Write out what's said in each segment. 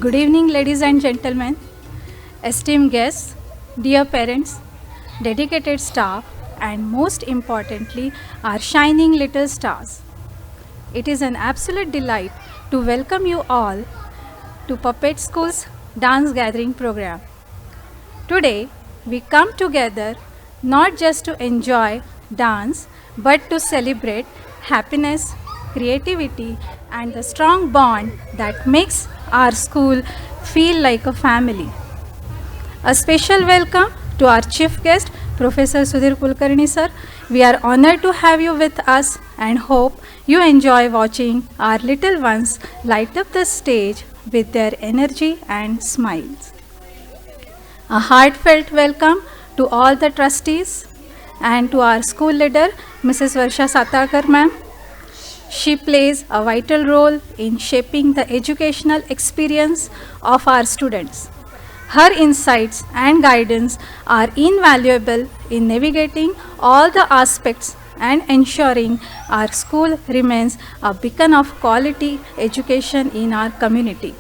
Good evening, ladies and gentlemen, esteemed guests, dear parents, dedicated staff, and most importantly, our shining little stars. It is an absolute delight to welcome you all to Puppet School's Dance Gathering program. Today, we come together not just to enjoy dance but to celebrate happiness, creativity, and the strong bond that makes our school feel like a family. A special welcome to our chief guest, Professor Sudhir Kulkarni sir. We are honored to have you with us and hope you enjoy watching our little ones light up the stage with their energy and smiles. A heartfelt welcome to all the trustees and to our school leader, Mrs. Varsha Satakar ma'am. She plays a vital role in shaping the educational experience of our students. Her insights and guidance are invaluable in navigating all the aspects and ensuring our school remains a beacon of quality education in our community.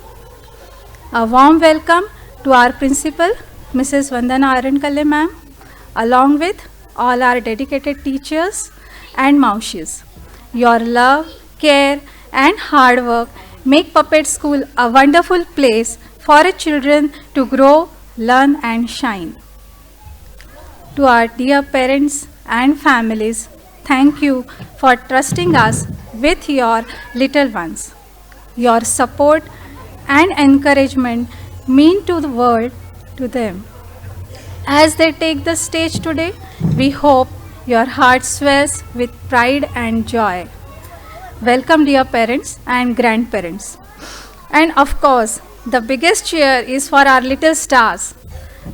A warm welcome to our principal, Mrs. Vandana Arankalle ma'am, along with all our dedicated teachers and maushis. Your love, care, and hard work make Puppet School a wonderful place for our children to grow, learn, and shine. To our dear parents and families, thank you for trusting us with your little ones. Your support and encouragement mean to the world to them. As they take the stage today, we hope your heart swells with pride and joy. Welcome, dear parents and grandparents. And of course, the biggest cheer is for our little stars.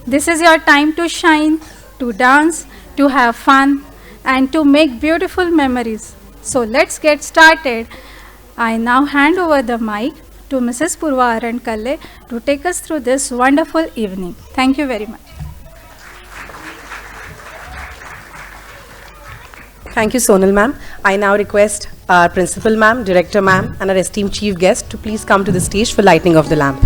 This is your time to shine, to dance, to have fun, and to make beautiful memories. So let's get started. I now hand over the mic to Mrs. Purva Arankalle to take us through this wonderful evening. Thank you very much. Thank you, Sonal ma'am. I now request our principal ma'am, director ma'am, and our esteemed chief guest to please come to the stage for lighting of the lamp.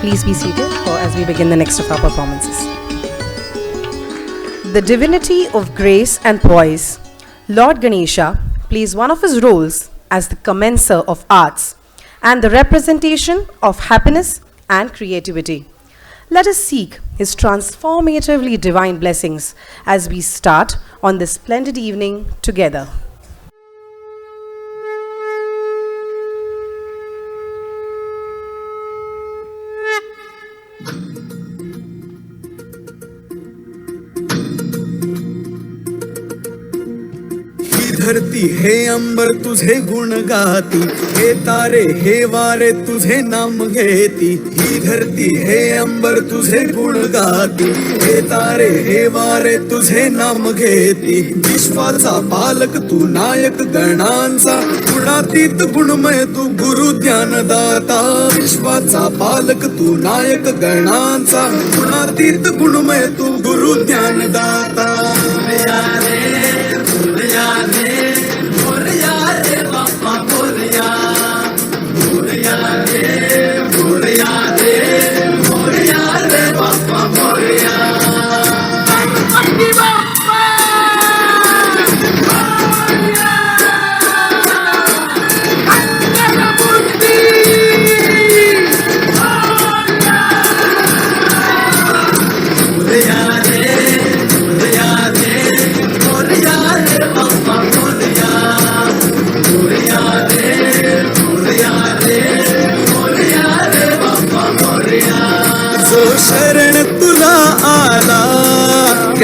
Please be seated as we begin the next of our performances. The divinity of grace and poise, Lord Ganesha plays one of his roles as the commencer of arts and the representation of happiness and creativity. Let us seek his transformatively divine blessings as we start on this splendid evening together. धरती हे अंबर तुझे गुण गाती, हे तारे हे वारे तुझे नाम घेती. ही धरती हे अंबर तुझे गुण गाती, हे तारे हे वारे तुझे नाम घेती. विश्वाचा पालक तू नायक गणांचा, गुणातीत गुणमय तू गुरु ज्ञानदाता. विश्वाचा पालक तू नायक गणांचा, गुणातीत गुणमय तू गुरु ज्ञानदाता.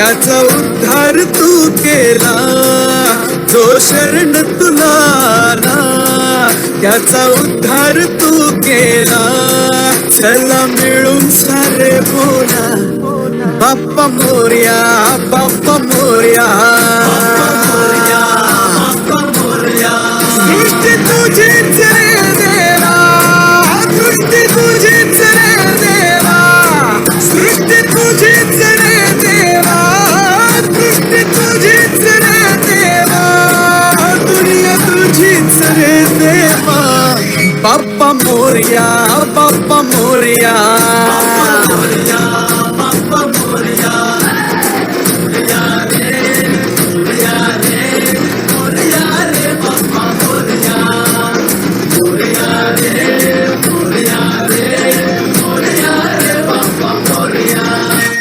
त्याचा उद्धार तू केला, जो शरण तुला आला, त्याचा उद्धार तू केला. चला मिळून सारे बोला, बाप्पा मोरया, बाप्पा मोरया. सृष्टी तुझीच रे देवा, सृष्टी तुझीच रे देवा, सृष्टी तुझीच रे देवा, सृष्टी तुझीच रे देवा, दुनिया तुझीच रे देवा. बाप्पा मोरया, बाप्पा मोरया.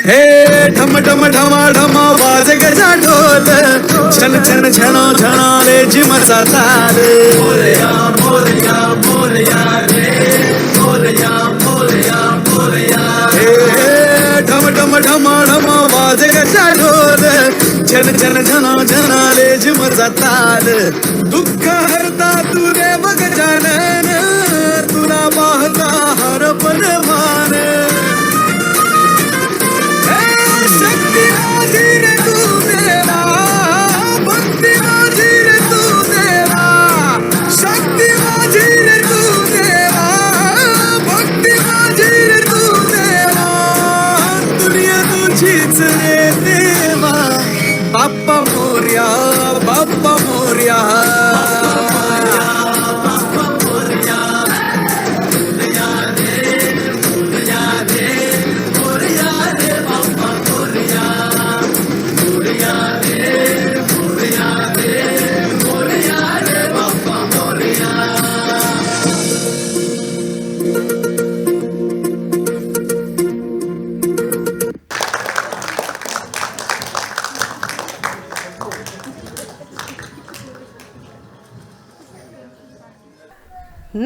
हे ढम ढम ढमा ढमा वाज गजा ढोल, छन छन छनो छनाले जिमचा ताल. मोरया मोरया मोरया रे, मोरया मोरया मोरया. हे ढम ढम ढमा ढमा वाज गजा ढोल, छन छन छनो छनाले जिमचा ताल. दुःख हरता तू रे गजानन, तुला पाहता हर पण मान. शक्ती माझी रे तू देवा, भक्ती माझी रे तू देवा, शक्ती माझी रे तू देवा, भक्ती माझी रे तू देवा, दुनिया तुझीच रे देवा. Bappa Morya, Bappa Morya.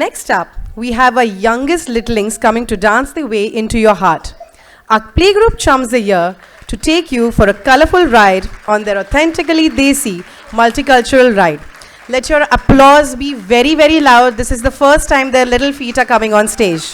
Next up, we have our youngest littlings coming to dance their way into your heart. Our playgroup chums the year to take you for a colorful ride on their authentically Desi multicultural ride. Let your applause be very, very loud. This is the first time their little feet are coming on stage.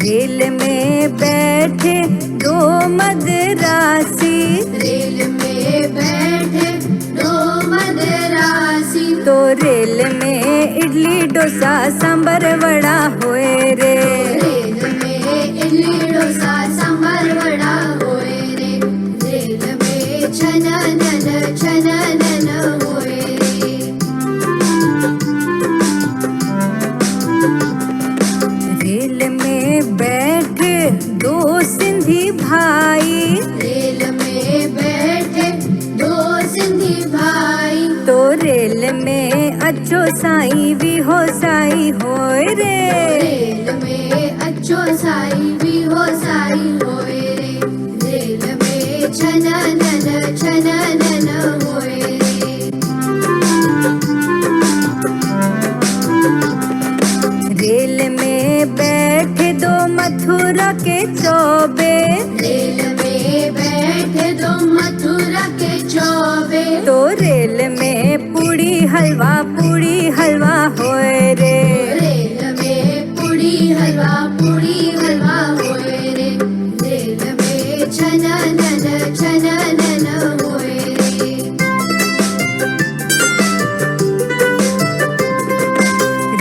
Rail में बैठे दो Madrasi rail में इडली डोसा सांबर वड़ा होए रे। Rail में इडली डोसा सांबर वड़ा होए रे। Rail में छननन होए रे। रेल में बैठे दो सिंधी भाई। रेल में बैठे दो सिंधी भाई। तो रेल में अच्छो साई भी हो साई होए रे। रेल में अच्छो साई भी हो साई होए रे। रेल में छननन होए रे। रेल में बैठे दो मथुरा के चौबे। रेल में बैठे दो मथुरा के चौबे। तो रेल में पूड़ी हलवा होए रे। रेल में पूड़ी हलवा होए रे। रेल में छननन होए रे।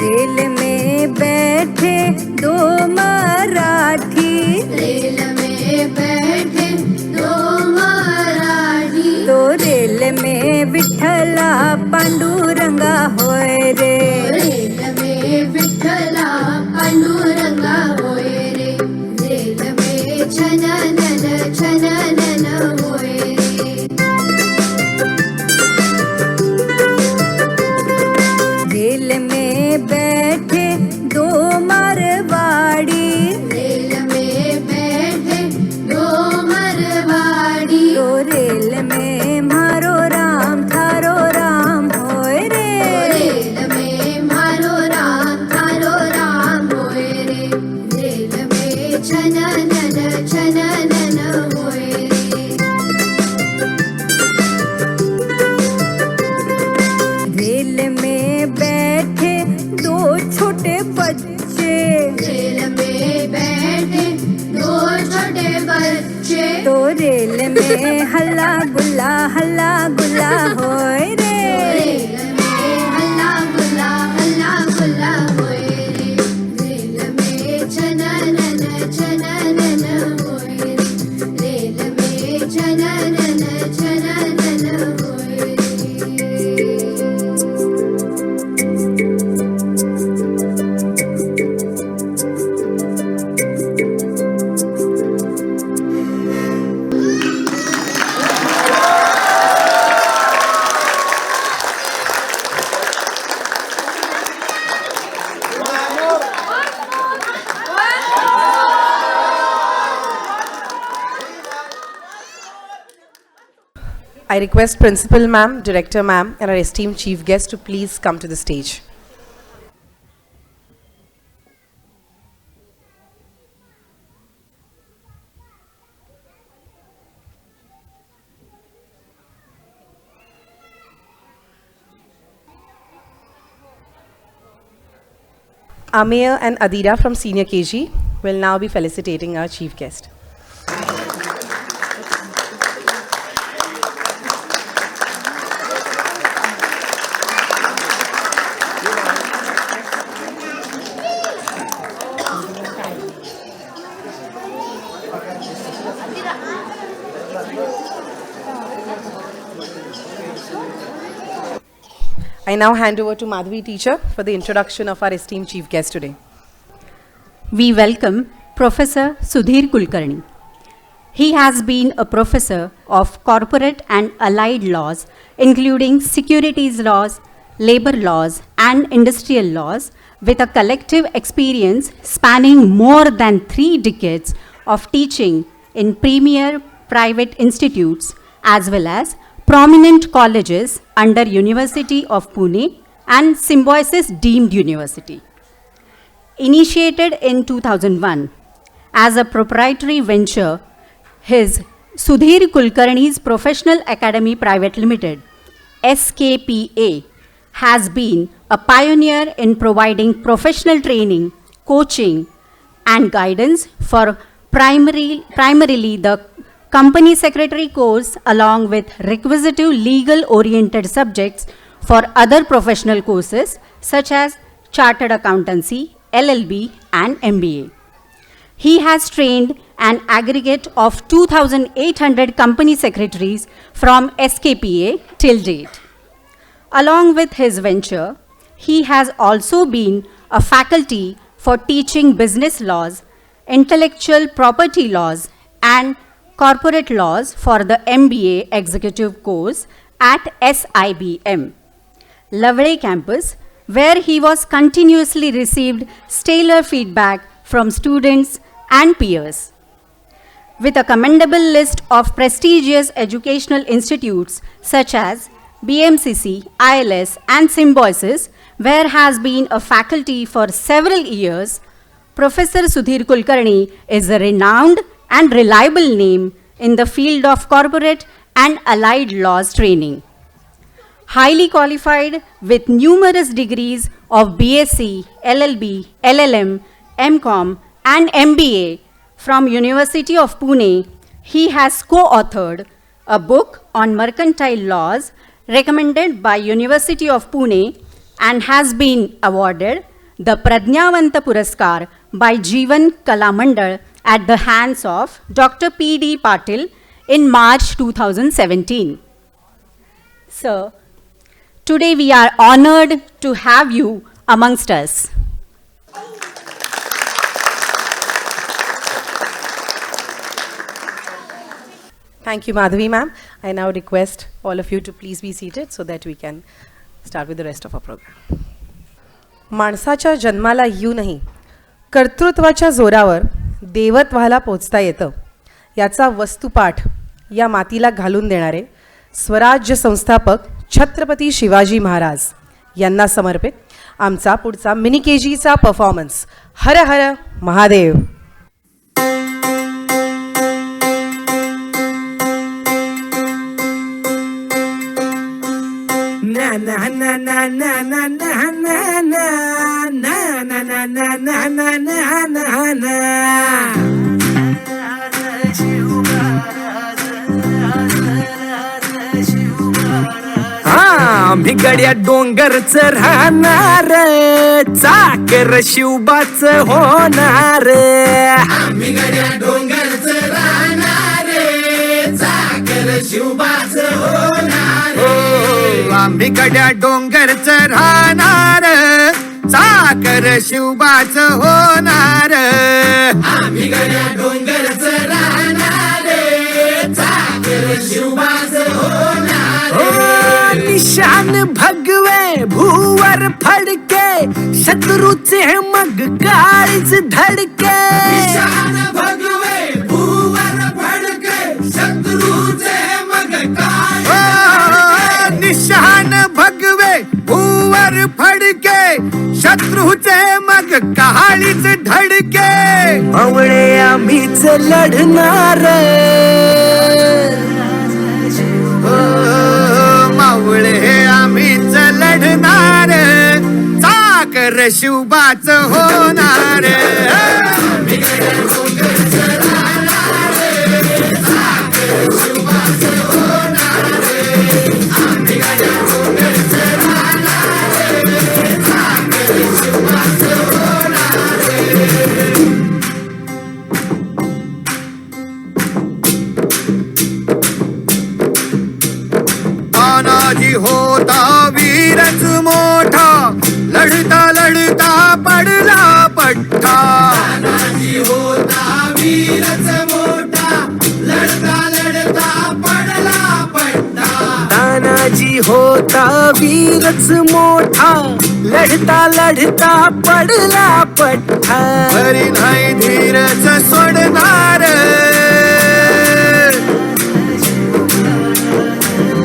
रेल में बैठे दो मराठी। रेल में बैठे दो मराठी। तो रेल में विठ्ठला पांडुरंगा होए रे। रेल में विठ्ठला पांडुरंगा होए रे। रेल में छननन होए रे। रेल में बैठे दो मारवाड़ी। रेल में बैठे दो मरवाड़ी। तो रेल में मारो राम थारो राम होए रे। रेल में मारो राम थारो राम होए रे। रेल में छननन होए रे। रेल में बैठे दो छोटे बच्चे। रेल में बैठे दो छोटे बच्चे। तो रेल में हल्ला गुल्ला होए रे। रेल में हल्ला गुल्ला होए रे। रेल में छननन होए रे। रेल में छननन होए रे। I request Principal Ma'am, Director Ma'am, and our esteemed Chief Guest to please come to the stage. Amir and Adira from Senior KG will now be felicitating our Chief Guest. I now hand over to Madhvi teacher for the introduction of our esteemed chief guest today. We welcome Professor Sudhir Kulkarni. He has been a professor of corporate and allied laws, including securities laws, labor laws, and industrial laws, with a collective experience spanning more than 3 decades of teaching in premier private institutes as well as prominent colleges under University of Pune and Symbiosis Deemed University. Initiated in 2001 as a proprietary venture, his Sudhir Kulkarni's Professional Academy Private Limited, SKPA, has been a pioneer in providing professional training, coaching, and guidance for primarily the company secretary course along with requisitive legal oriented subjects for other professional courses such as Chartered Accountancy, LLB, and MBA. He has trained an aggregate of 2,800 company secretaries from SKPA till date. Along with his venture, he has also been a faculty for teaching business laws, intellectual property laws, and corporate laws for the MBA executive course at SIBM, Lavade campus, where he was continuously received stellar feedback from students and peers. With a commendable list of prestigious educational institutes such as BMCC, ILS, and Symbiosis, where has been a faculty for several years, Professor Sudhir Kulkarni is a renowned and reliable name in the field of corporate and allied laws training. Highly qualified with numerous degrees of BSc, LLB, LLM, MCom, and MBA from University of Pune, he has co-authored a book on mercantile laws recommended by University of Pune and has been awarded the Prajnavanta Puraskar by Jeevan Kalamandal at the hands of Dr. P.D. Patil in March 2017. Sir, today we are honored to have you amongst us. Thank you, Madhavi ma'am. I now request all of you to please be seated so that we can start with the rest of our program. माणसाच्या जन्माला येऊनही कर्तृत्वाच्या जोरावर देवत्वाला पोचता येतं, याचा वस्तुपाठ या मातीला घालून देणारे स्वराज्य संस्थापक छत्रपती शिवाजी महाराज यांना समर्पित आमचा पुढचा मिनी केजीचा परफॉर्मन्स हर हर Mahadev. na na na na na na na na na na na na na na na na na आम्ही गड्या डोंगरच राहणार, चाकर शिवबाच होणार. आम्ही गड्या डोंगरच राहणार, चाकर शिवबाच होणार. आम्ही गड्या डोंगरच राहणार, चाकर शिवबाच होणार. आम्ही गड्या डोंगरच राहणार, चाकर शिवबाच होणार. निशान भगवे भूवर फडके, शत्रूचे मग काळीच धडके. निशान भगवे भूवर फडके, शत्रूचे मग काळीच. निशान भगवे भूवर फडके, शत्रूचे मग काळीच धडके. मावळे आम्हीच लढणार, मावळे आम्हीच लढणार, चाकर शिवबाच होणार. तानाजी होता वीरच मोठा, लढता लढता पडला पट्टा. तानाजी होता वीरच मोठा, लढता लढता पडला पट्टा. तानाजी होता वीरच मोठा, लढता लढता पडला पट्टा. तरी नाही धीरच सोडणार,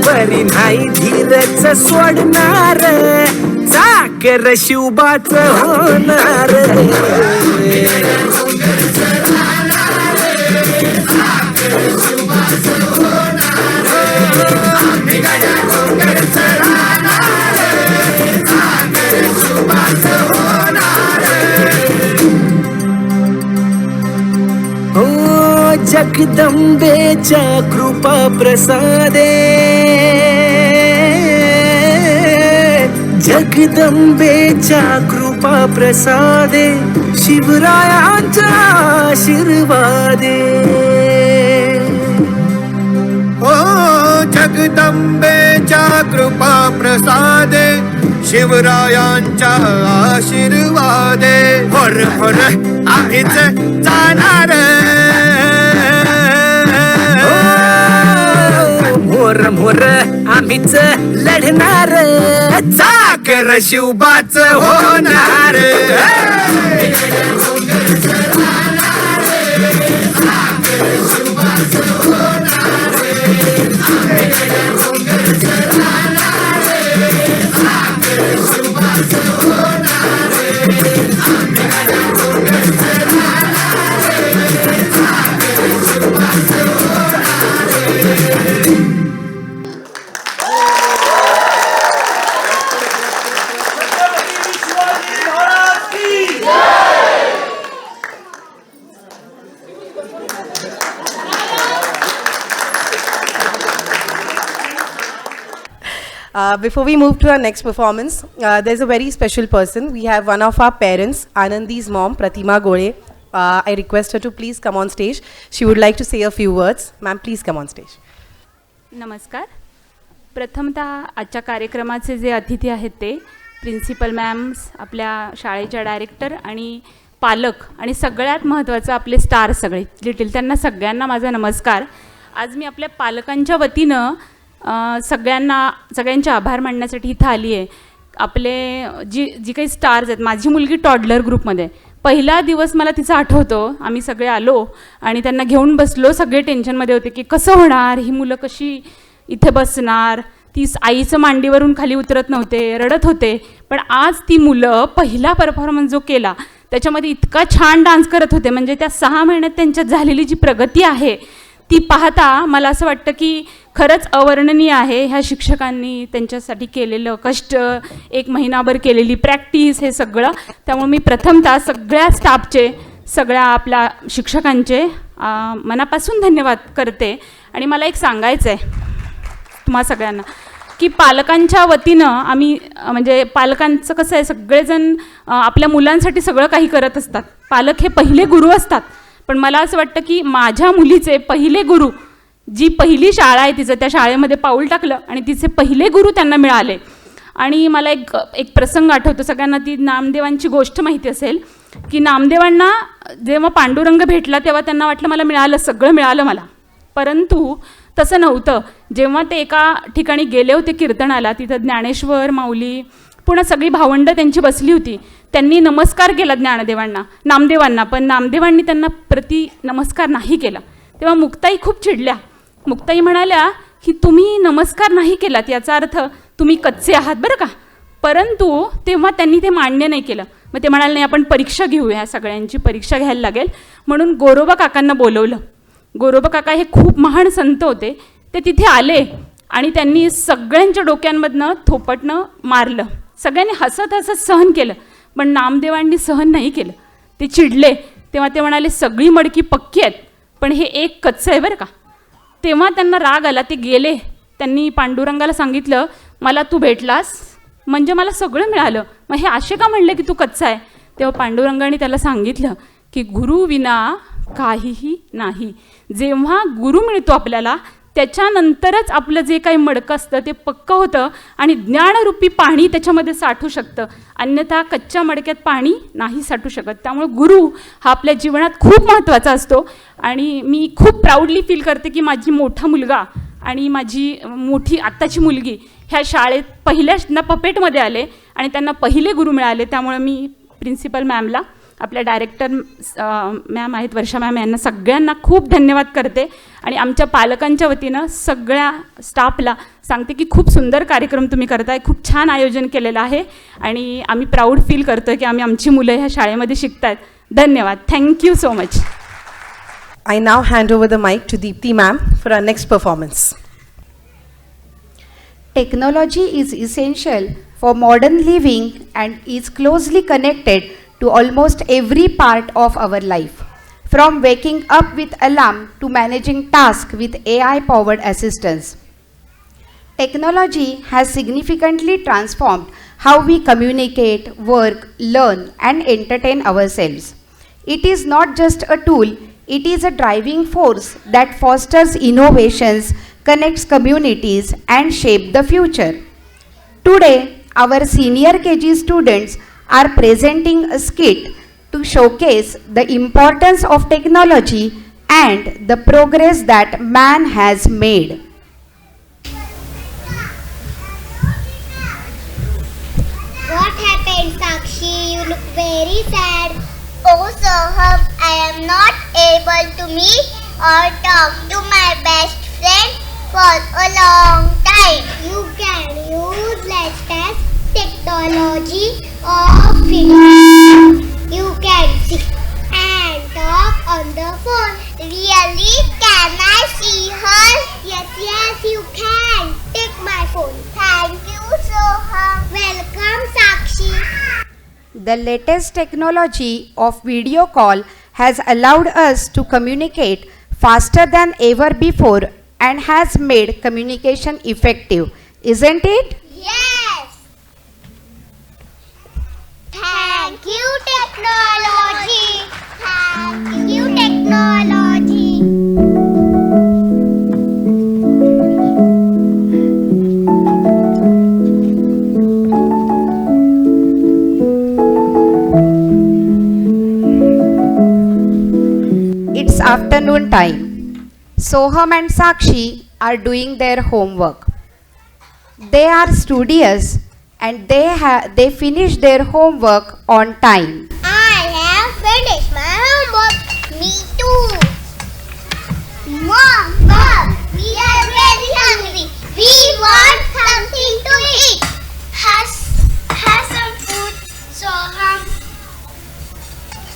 परी नाही धीरच सोडणार, चाकर शिवबाच होणार. जगदंबेच्या कृपा प्रसादे, जगदंबेच्या कृपा प्रसादे शिवरायांचा आशीर्वादे ओ जगदंबेच्या कृपा प्रसादे शिवरायांच्या आशीर्वादे होर होर आम्हीच जाणार मोर मोर आम्हीच लढणार साखर शिवबाच होणार Before we move to our next performance, there's a very special person. We have one of our parents, Anandi's mom, Pratima Gore. I request her to please come on stage. She would like to say a few words. Ma'am, please come on stage. नमस्कार. प्रथमतः आजच्या कार्यक्रमाचे जे अतिथी आहेत ते principal मॅम्स, आपल्या शाळेच्या director आणि पालक आणि सगळ्यात महत्त्वाचं आपले स्टार सगळे लिटिल, त्यांना सगळ्यांना माझा नमस्कार. आज मी आपल्या पालकांच्या वतीनं सगळ्यांचे आभार मानण्यासाठी इथं आली आहे. आपले जी काही स्टार्स आहेत, माझी मुलगी टॉडलर ग्रुपमध्ये, पहिला दिवस मला तिचा आठवतो. आम्ही सगळे आलो आणि त्यांना घेऊन बसलो. सगळे टेन्शनमध्ये होते की कसं होणार, ही मुलं कशी इथे बसणार. ती आईचं मांडीवरून खाली उतरत नव्हते, रडत होते. पण आज ती मुलं पहिला परफॉर्मन्स जो केला त्याच्यामध्ये इतका छान डान्स करत होते. म्हणजे त्या 6 महिन्यात त्यांच्यात झालेली जी प्रगती आहे ती पाहता मला असं वाटतं की खरंच अवर्णनीय आहे. ह्या शिक्षकांनी त्यांच्यासाठी केलेलं कष्ट, 1 महिनाभर केलेली प्रॅक्टिस, हे सगळं. त्यामुळे मी प्रथमतः सगळ्या स्टाफचे, सगळ्या आपल्या शिक्षकांचे मनापासून धन्यवाद करते. आणि मला एक सांगायचं आहे तुम्हा सगळ्यांना की पालकांच्या वतीनं आम्ही, म्हणजे पालकांचं कसं आहे, सगळेजण आपल्या मुलांसाठी सगळं काही करत असतात. पालक हे पहिले गुरु असतात. पण मला असं वाटतं की माझ्या मुलीचे पहिले गुरु, जी पहिली शाळा आहे तिचं, त्या शाळेमध्ये पाऊल टाकलं आणि तिचे पहिले गुरु त्यांना मिळाले. आणि मला एक प्रसंग आठवतो. सगळ्यांना ती नामदेवांची गोष्ट माहिती असेल की नामदेवांना जेव्हा पांडुरंग भेटला तेव्हा त्यांना वाटलं मला मिळालं, सगळं मिळालं मला. परंतु तसं नव्हतं. जेव्हा ते एका ठिकाणी गेले होते कीर्तनाला, तिथं ज्ञानेश्वर माऊली, पुन्हा सगळी भावंडं त्यांची बसली होती. त्यांनी नमस्कार केला नामदेवांना, पण नामदेवांनी त्यांना प्रति नमस्कार नाही केला. तेव्हा मुक्ताई खूप चिडल्या. मुक्ताई म्हणाल्या की तुम्ही नमस्कार नाही केलात, याचा अर्थ तुम्ही कच्चे आहात बरं का. परंतु तेव्हा त्यांनी ते मान्य नाही केलं. मग ते म्हणाले नाही, आपण परीक्षा घेऊया, सगळ्यांची परीक्षा घ्यायला लागेल. म्हणून गोरोबा काकांना बोलवलं. गोरोबा काका हे खूप महान संत होते. ते तिथे आले आणि त्यांनी सगळ्यांच्या डोक्यांमधनं थोपटणं मारलं. सगळ्यांनी हसत हसत सहन केलं. पण नामदेवांनी सहन नाही केलं. ते चिडले. तेव्हा ते म्हणाले सगळी मडकी पक्की आहेत, पण हे एक कच्चं आहे बरं का. तेव्हा त्यांना राग आला. ते गेले. त्यांनी पांडुरंगाला सांगितलं मला तू भेटलास म्हणजे मला सगळं मिळालं, मग हे असे का म्हणले की तू कच्चा आहे. तेव्हा पांडुरंगाने त्याला सांगितलं की गुरु विना काहीही नाही. जेव्हा गुरु मिळतो आपल्याला त्याच्यानंतरच आपलं जे काही मडकं असतं ते पक्कं होतं आणि ज्ञानरूपी पाणी त्याच्यामध्ये साठू शकतं. अन्यथा कच्च्या मडक्यात पाणी नाही साठू शकत. त्यामुळे गुरु हा आपल्या जीवनात खूप महत्त्वाचा असतो. आणि मी खूप प्राऊडली फील करते की माझी मोठा मुलगा आणि माझी मोठी आत्ताची मुलगी ह्या शाळेत पहिल्यांदा पपेटमध्ये आले आणि त्यांना पहिले गुरु मिळाले. त्यामुळे मी प्रिन्सिपल मॅमला, आपल्या डायरेक्टर मॅम आहेत वर्षा मॅम, यांना सगळ्यांना खूप धन्यवाद करते. आणि आमच्या पालकांच्या वतीनं सगळ्या स्टाफला सांगते की खूप सुंदर कार्यक्रम तुम्ही करताय, खूप छान आयोजन केलेलं आहे आणि आम्ही प्राऊड फील करतो आहे की आमची मुलं ह्या शाळेमध्ये शिकत आहेत. धन्यवाद. Thank you so much. I now hand over the mic to Deepti ma'am for our next performance. Technology is essential for modern living and is closely connected to almost every part of our life, from waking up with alarm to managing tasks with AI-powered assistance. Technology has significantly transformed how we communicate, work, learn, and entertain ourselves. It is not just a tool, it is a driving force that fosters innovations, connects communities, and shapes the future. Today, our senior KG students are presenting a skit to showcase the importance of technology and the progress that man has made. What happened, Sakshi? You look very sad. Oh, Soham, I am not able to meet or talk to my best friend for a long time. You can use latest technology of video. You can see and talk on the phone. Really? Can I see her? Yes, you can. Take my phone. Thank you, Soham. Welcome, Sakshi. The latest technology of video call has allowed us to communicate faster than ever before and has made communication effective, isn't it? Yes. Thank you, technology. Thank you, technology. It's afternoon time. Soham and Sakshi are doing their homework. They are studious and they finish their homework on time. I have finished my homework. Me too. Mom, we are very hungry. We want something to eat. Has some food, Soham.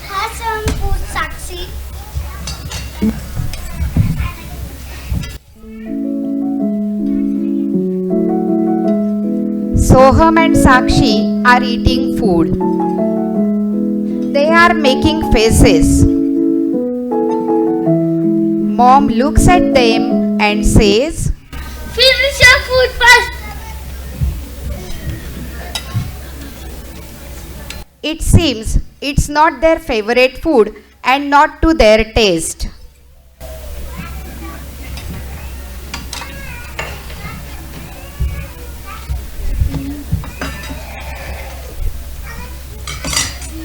Has some food, Sakshi. Soham and Sakshi are eating food. They are making faces. Mom looks at them and says, Finish your food first. it seems it's not their favorite food and not to their taste.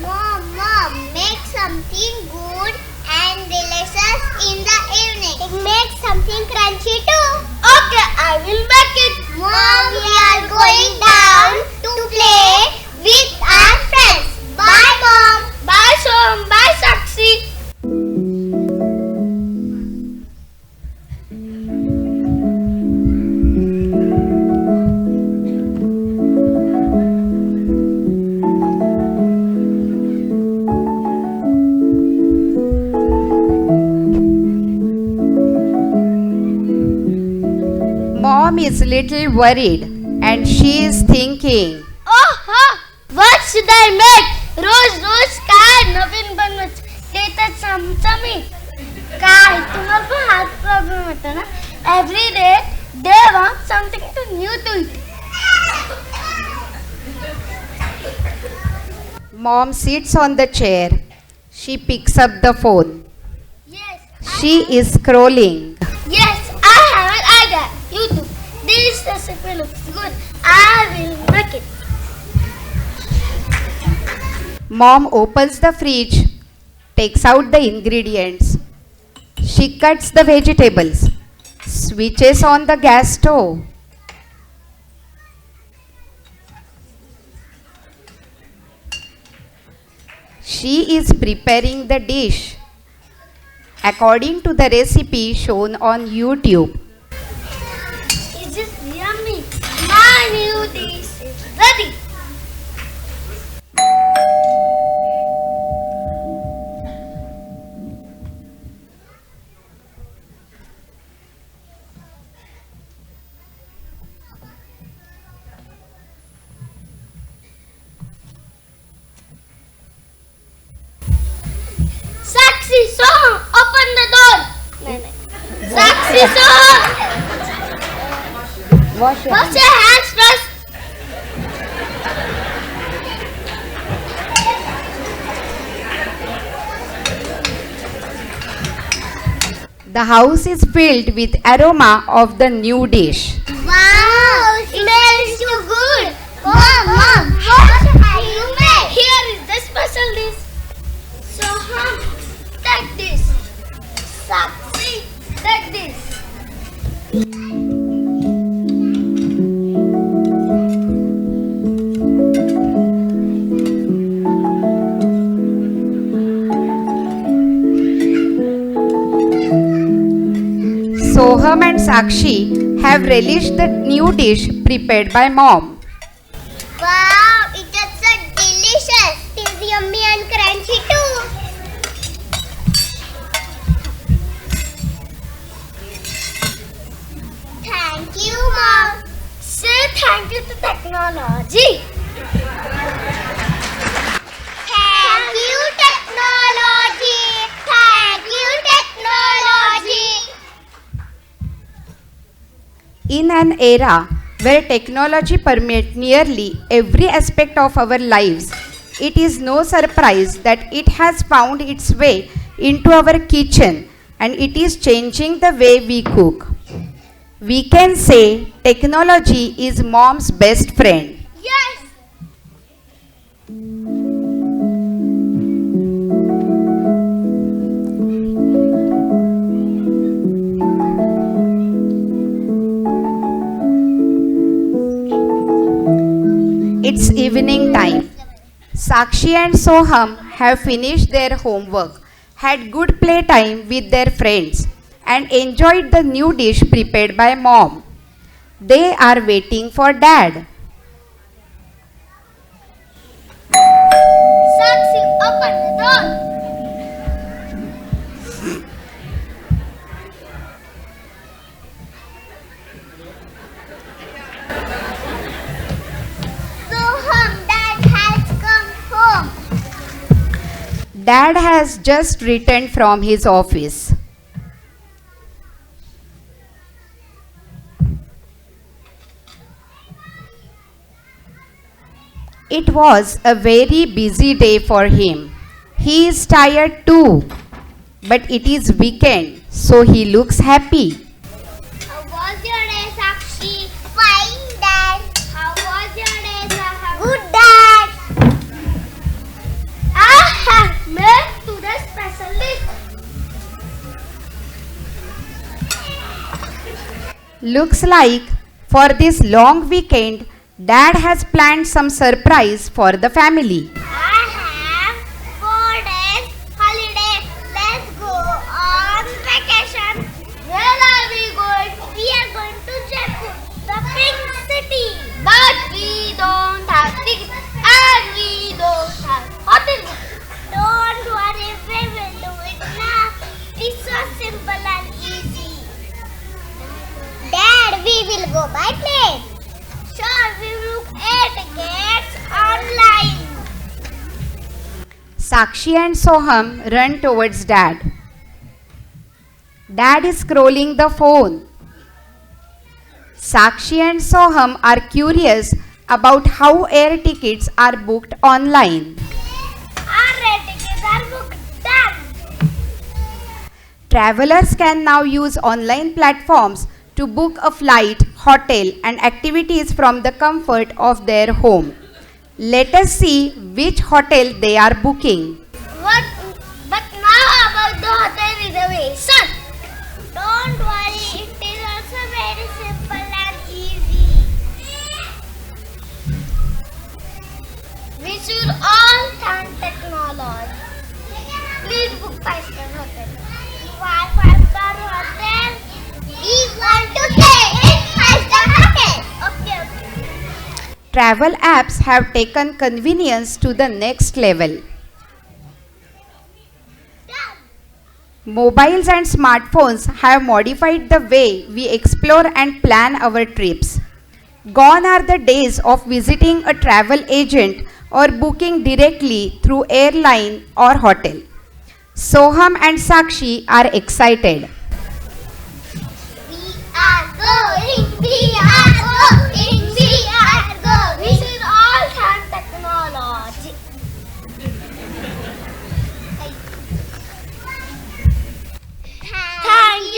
Mom, make something good and delicious in the evening. Make something crunchy too. Okay, I will make it. Mom, we are going down to play with our friends. Bye, Mom. Bye, Soham. Bye, Sakshi. Mom is little worried and she is thinking, What should I make? रोज काय नवीन बनवायचं ते तर चमचमीत काय तुम्हाला पण हाच problem होता ना every day they want something to new to it Mom sits on the chair. She picks up the phone. She is scrolling. Yes, I have an idea. YouTube. This recipe looks good. I will make it. Mom opens the fridge, takes out the ingredients. She cuts the vegetables, switches on the gas stove. She is preparing the dish according to the recipe shown on YouTube. It's just yummy. My new dish is ready. Sakshi, Soham, open the door. Sakshi, Soham. Wash your Wash your hands first. The house is filled with aroma of the new dish. Wow, smells too good. Mom, what have you made? Here is the special dish. So, take this. Sakshi, take this. Soham and Sakshi have relished the new dish prepared by mom. Wow, it is so delicious. It is yummy and crunchy too. Thank you, Mom. Say thank you to technology. Thank you, technology. Thank you, technology. In an era where technology permeates nearly every aspect of our lives, it is no surprise that it has found its way into our kitchen and it is changing the way we cook. We can say technology is mom's best friend. Yes. It's evening time. Sakshi and Soham have finished their homework, had good playtime with their friends, and enjoyed the new dish prepared by mom. They are waiting for dad. Sakshi, open the door. Dad has come home. Dad has just returned from his office. It was a very busy day for him. He is tired too, but it is weekend, so he looks happy. How was your day, Sakshi? Fine, Dad. How was your day, Saham? Good, Dad. I have made today's special dish. Looks like for this long weekend, Dad has planned some surprise for the family. I have 4 days holiday. Let's go on vacation. Where are we going? We are going to Jaipur, the pink city. But we don't have tickets and we don't have hotel. Don't worry, we will do it now. It's so simple and easy. Dad, we will go by plane. Sure, we will look at tickets online. Sakshi and Soham run towards Dad. Dad is scrolling the phone. Sakshi and Soham are curious about how air tickets are booked online. Our tickets are booked. Done. Travelers can now use online platforms to book a flight, hotel, and activities from the comfort of their home. Let us see which hotel they are booking. But now about the hotel reservation. Don't worry, it is also very simple and easy. We should all thank technology. Please book 5-star hotel. Why 5-star hotel? We want to stay in 5-star hotel. Okay. Travel apps have taken convenience to the next level. Mobiles and smartphones have modified the way we explore and plan our trips. Gone are the days of visiting a travel agent or booking directly through airline or hotel. Soham and Sakshi are excited. We are going. We should all thank technology. Thank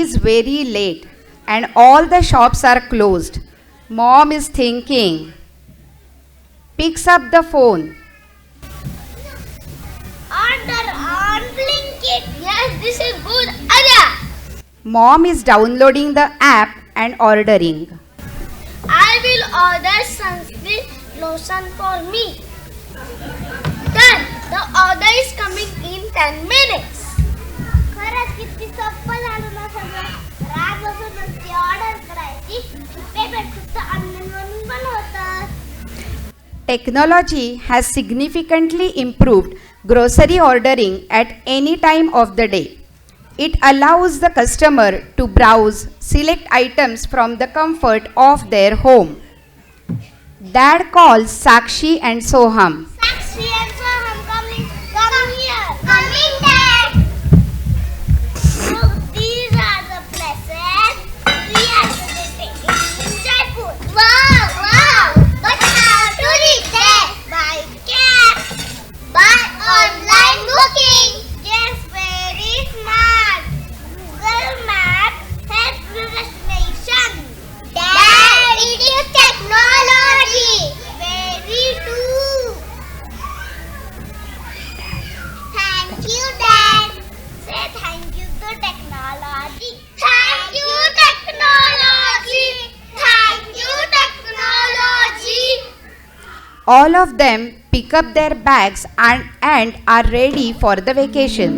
is very late and all the shops are closed. Mom is thinking. Picks up the phone. Order on Blinkit. Yes, this is good idea. Mom is downloading the app and ordering. I will order sunscreen lotion for me. Done. The order is coming in 10 minutes. खरंच किती सोपं झालं ना सगळं. रात बसून नुसती order करायची. पेमेंट फक्त ऑनलाईन पण होतं. Technology has significantly improved grocery ordering at any time of the day. It allows the customer to browse, select items from the comfort of their home. Dad calls Sakshi and Soham. Sakshi and Soham coming. Come here. Coming, Dad. Look, these are the places we are visiting in Jaipur. Wow, wow. But how to reach there? By cab. By online booking. Yes, very smart. Google Maps has the destination. Dad, it is technology. Very true. Thank you, Dad. Say thank you to technology. Thank you, technology. Thank you, technology. All of them pick up their bags and are ready for the vacation.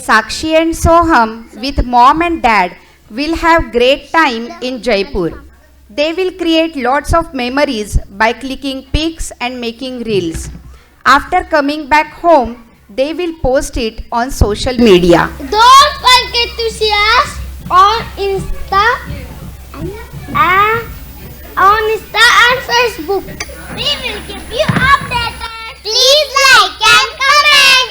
Sakshi and Soham with mom and dad will have great time in Jaipur. They will create lots of memories by clicking pics and making reels. After coming back home, they will post it on social media. Don't forget to share on Insta and Facebook. We will keep you updated. Please like and comment.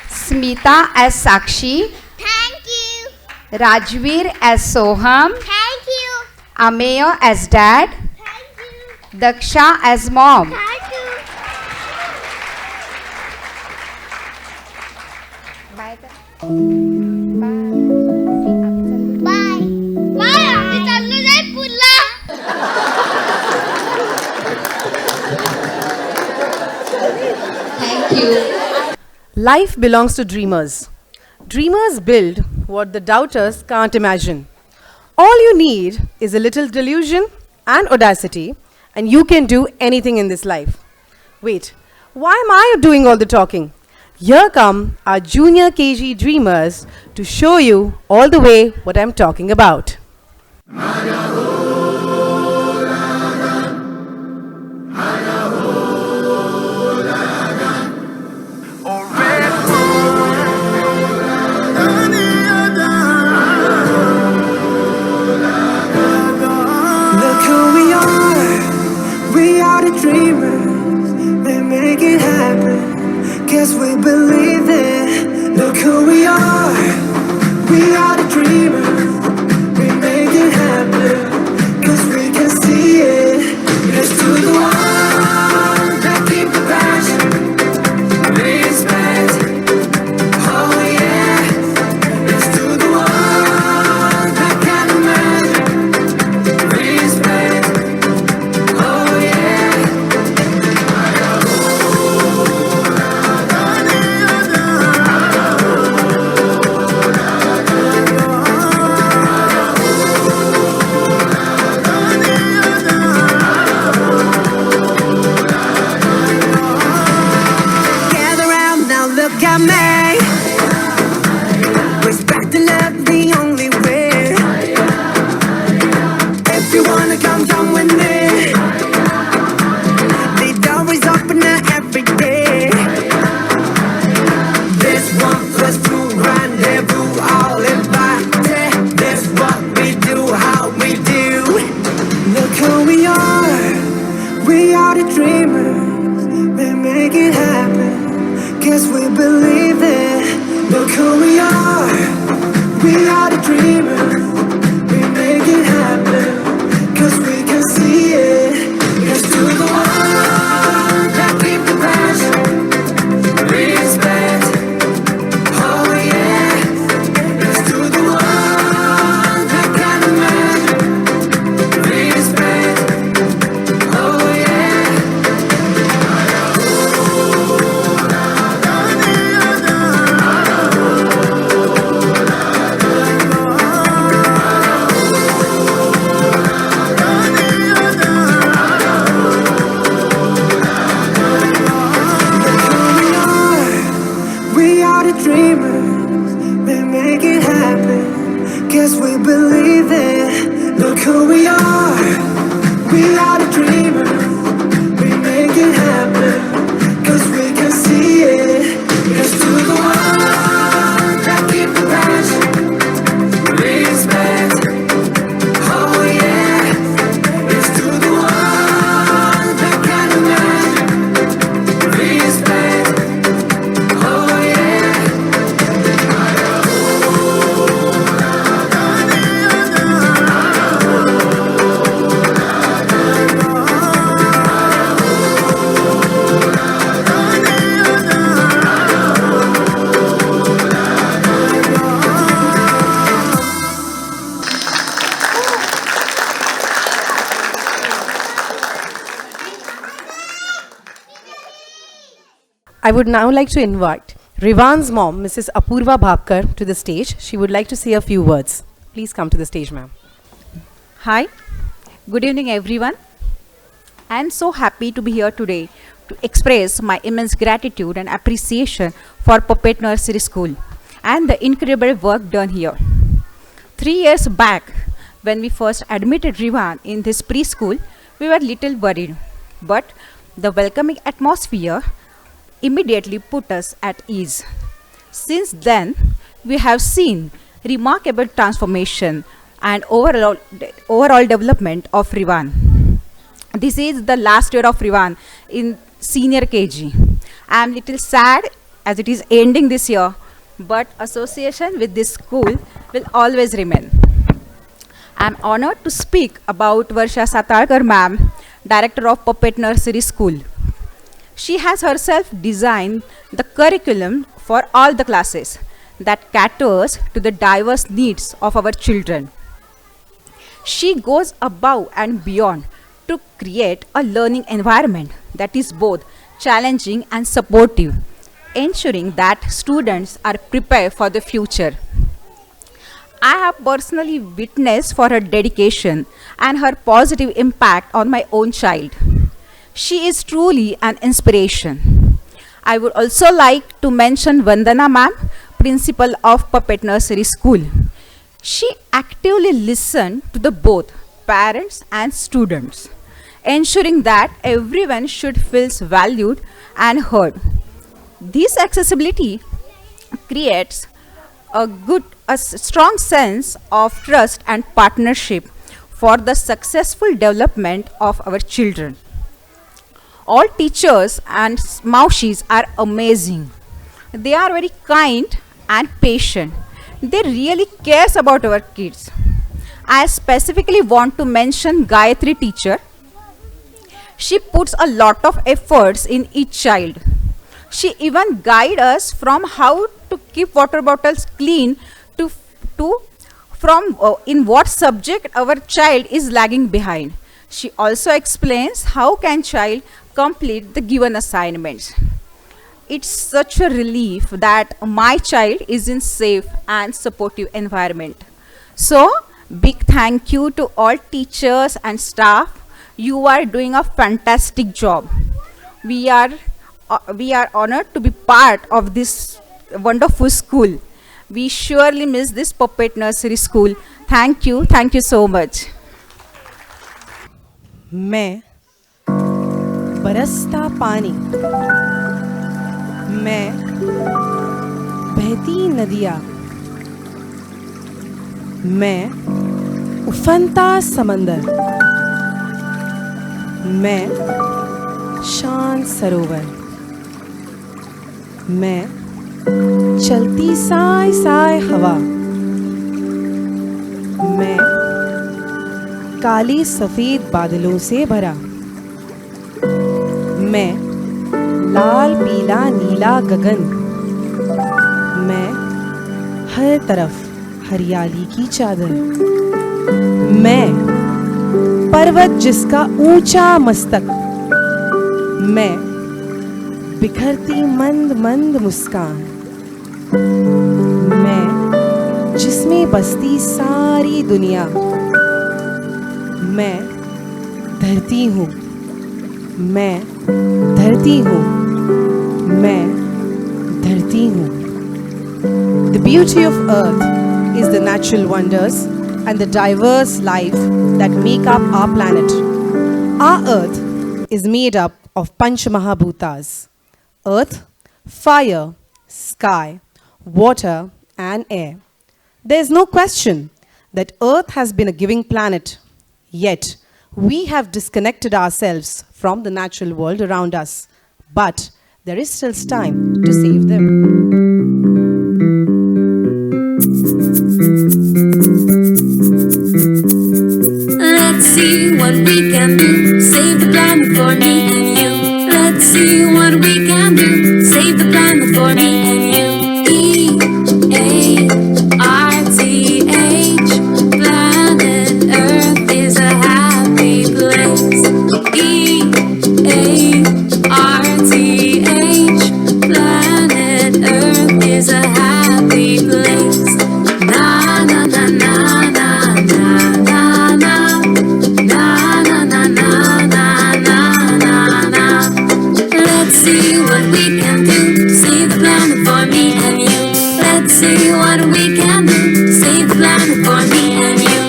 Smita as Sakshi, Thank you. Rajveer as Soham, Thank you. Ameya as dad, Thank you. Daksha as mom. Thank you. Bye. Bye. Bye. आम्ही चाललो जयपूरला. Life belongs to dreamers. Dreamers build what the doubters can't imagine. All you need is a little delusion and audacity, and you can do anything in this life. Wait, why am I doing all the talking? Here come our junior KG dreamers to show you all the way what I'm talking about. Look who we are the dreamers, they make it happen, guess we believe it. Look who we are the dreamers, we make it happen. dreamers, we make it happen, 'cause we can see it. Yes to the ones that keep the passion, respect. Oh yeah, yes to the ones that can imagine, respect. Oh yeah. We are the dreamers, we make it happen, 'cause we believe it. Look who we are the dreamers, we make it happen, 'cause we can see it. Yes to the ones that keep the passion, respect. Oh yeah, yes to the ones that can imagine, respect. Oh yeah. I would now like to invite Rivan's mom, Mrs. Apurva Bhavkar, to the stage. She would like to say a few words. Please come to the stage, ma'am. Hi, good evening everyone. I am so happy to be here today to express my immense gratitude and appreciation for Puppet Nursery School and the incredible work done here. 3 years back, when we first admitted Rivan in this preschool, we were little worried, but the welcoming atmosphere immediately put us at ease. Since then, we have seen remarkable transformation and overall development of Rivan. This is the last year of Rivan in senior KG. I am little sad as it is ending this year, but association with this school will always remain. I am honored to speak about Varsha Satalkar ma'am, Director of Puppet Nursery School. She has herself designed the curriculum for all the classes that caters to the diverse needs of our children. She goes above and beyond to create a learning environment that is both challenging and supportive, ensuring that students are prepared for the future. I have personally witnessed for her dedication and her positive impact on my own child. She is truly an inspiration. I would also like to mention Vandana ma'am, principal of Puppet Nursery School. She actively listened to the both parents and students, ensuring that everyone should feel valued and heard. This accessibility creates a strong sense of trust and partnership for the successful development of our children. All teachers and maushis are amazing. They are very kind and patient. They really cares about our kids. I specifically want to mention Gayatri teacher. She puts a lot of efforts in each child. She even guides us from how to keep water bottles clean to in what subject our child is lagging behind. She also explains how can child complete the given assignments. It's such a relief that my child is in safe and supportive environment. So, big thank you to all teachers and staff. You are doing a fantastic job. We are honored to be part of this wonderful school. We surely miss this Puppet Nursery School. Thank you so much. मैं बरसता पानी, मैं बहती नदियाँ, मैं उफनता समंदर, मैं शांत सरोवर, मैं चलती साय साय हवा, काले सफेद बादलों से भरा। मैं लाल पीला नीला गगन, मैं हर तरफ हरियाली की चादर, मैं पर्वत जिसका ऊंचा मस्तक, मैं बिखरती मंद मंद मुस्कान, मैं जिसमें बसती सारी दुनिया, मैं धरती हूँ, मैं धरती हूँ, मैं धरती हूँ। The beauty of earth is the natural wonders and the diverse life that make up our planet. Our earth is made up of Panch Mahabhutas: earth, fire, sky, water and air. There is no question that earth has been a giving planet, yet we have disconnected ourselves from the natural world around us. But there is still time to save them. Let's see what we can do, save the planet for me and you. Let's see what we can do, save the planet for me and you. E-A-R-T-H, planet Earth is a happy place. E-A-R-T-H, planet Earth is a happy place. Na na na na na na na na. Let's see what we can do, save the planet for me and you. Let's see what we can do, save the planet for me and you.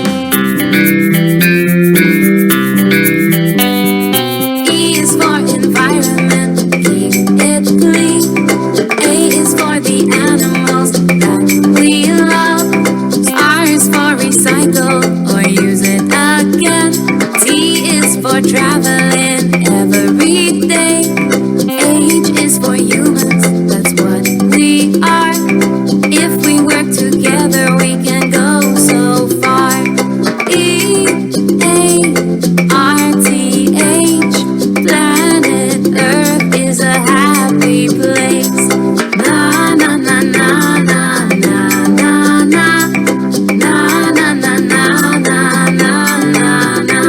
E is for environment, keep it clean. A is for the animals that we love. R is for recycle or use it again. T is for traveling every day. H is for humans, that's what we are. If we work together, we can go so far. E-A-R-T-H, planet Earth is a happy place. Na na na na na na na na. Na na na na na na na na.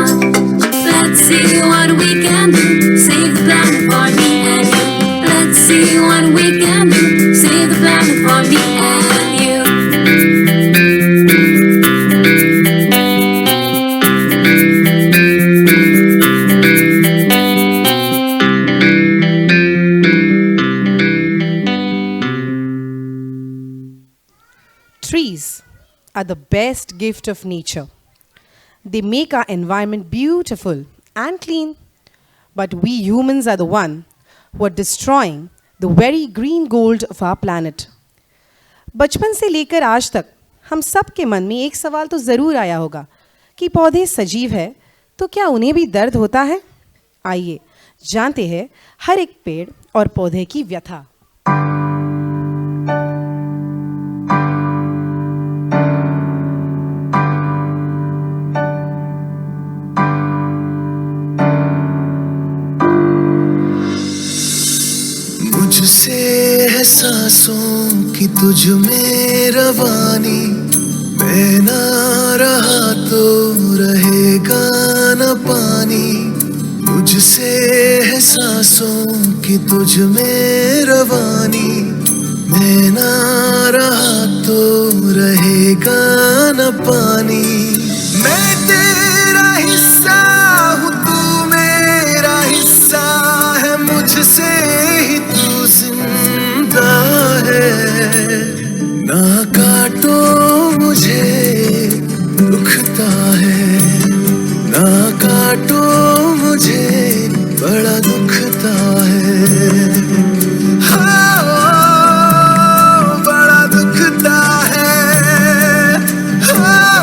Let's see what we can do, save the planet for me and you. Let's see what we can do, save the planet for me and you. Trees are the best gift of nature. They make our environment beautiful and clean. But we humans are the one who are destroying the very green gold of our planet. बचपन से लेकर आज तक हम सब के मन में एक सवाल तो ज़रूर आया होगा कि पौधे सजीव है तो क्या उन्हें भी दर्द होता है? आइए जानते हैं हर एक पेड़ और पौधे की व्यथा। मुझसे है सांसों की तुझ में रवानी, मैं ना रहा तो रहेगा न पानी। मुझसे है सांसों की तुझ में रवानी, मैं ना रहा तो रहेगा न पानी। मैं तेरा हिस्सा हूँ, तू मेरा हिस्सा है, मुझसे ही तू जिंदा है। ना काटो मुझे दुखता है, ना काटो मुझे बड़ा दुखता है। हाँ, बड़ा दुखता है। हाँ,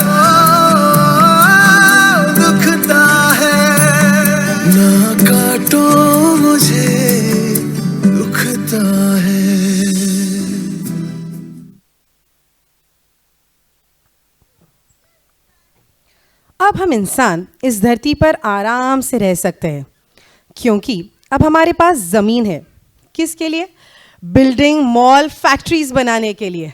अब हम इंसान इस धरती पर आराम से रह सकते हैं, क्योंकि अब हमारे पास ज़मीन है। किसके लिए? बिल्डिंग, मॉल, फैक्ट्रीज बनाने के लिए।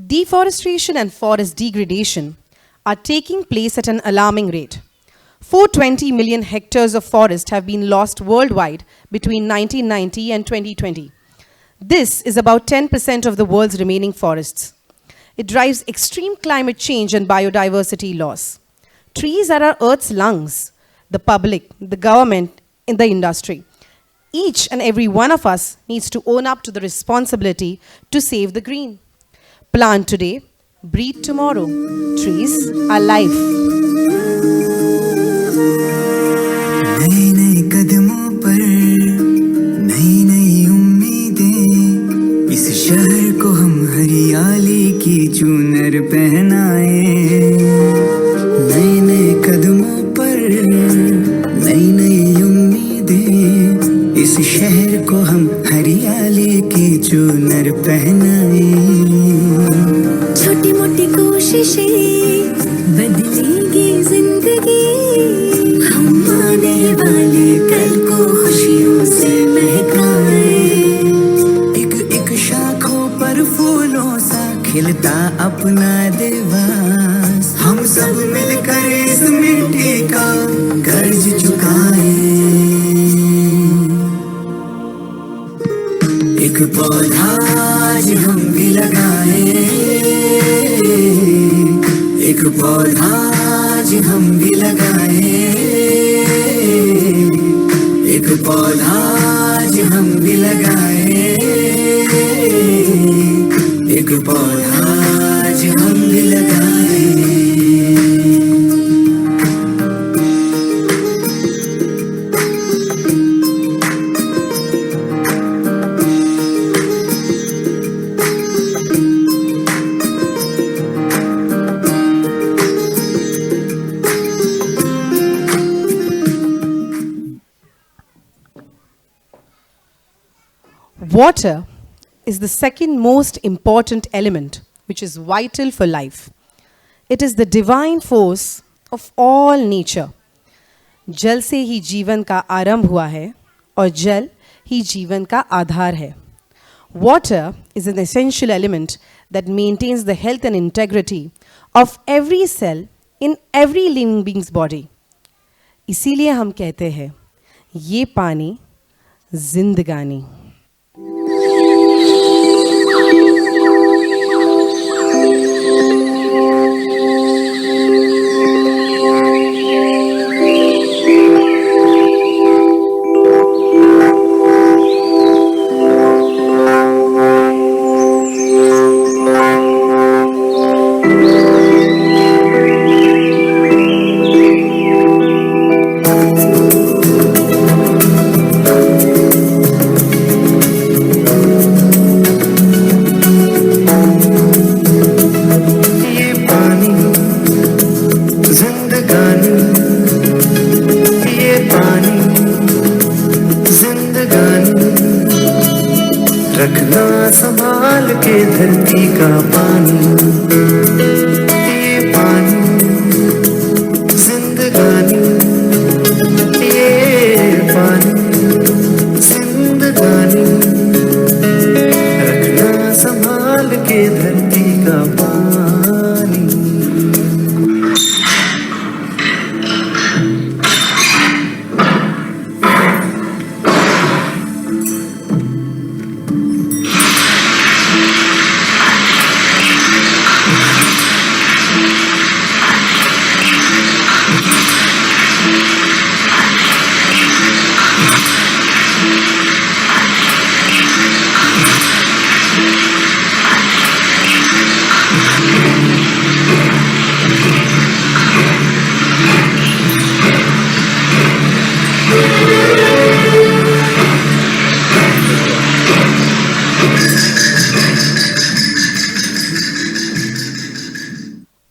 Deforestation and forest degradation are taking place at an alarming rate. 420 million hectares of forest have been lost worldwide between 1990 and 2020. This is about 10% of the world's remaining forests. It drives extreme climate change and biodiversity loss. Trees are our Earth's lungs, the public, the government, and the industry. Each and every one of us needs to own up to the responsibility to save the green. Plant today, breathe tomorrow. Trees are life. नए नए कदमों पर नई नई उम्मीदें, इस शहर को हम हरियाली की चूनर पहनाए। नए नए कदमों पर नई नई उम्मीदें, इस शहर को हम हरियाली की चूनर पहनाए। छोटी मोटी कोशिशें बदलेगी जिंदगी, हम आने वाले कल को खुशियों से महकाए। एक एक शाखों पर फूलों सा खिलता अपना देवास, हम सब मिलकर इस मिट्टी का कर्ज चुकाए। एक पौधा आज हम भी लगाए, एक पौधा आज हम भी लगाए, एक पौधा आज हम भी लगाए, एक पौधा आज हम भी लगाए। Water is the second most important element which is vital for life. It is the divine force of all nature. जल से ही जीवन का आरंभ हुआ है और जल ही जीवन का आधार है. Water is an essential element that maintains the health and integrity of every cell in every living being's body. इसीलिए हम कहते हैं ये पानी जिंदगानी. रखना संभाल के धरती का पानी, ये पानी जिंदगानी, ये पानी जिंदगानी, रखना संभाल के धरती का पानी.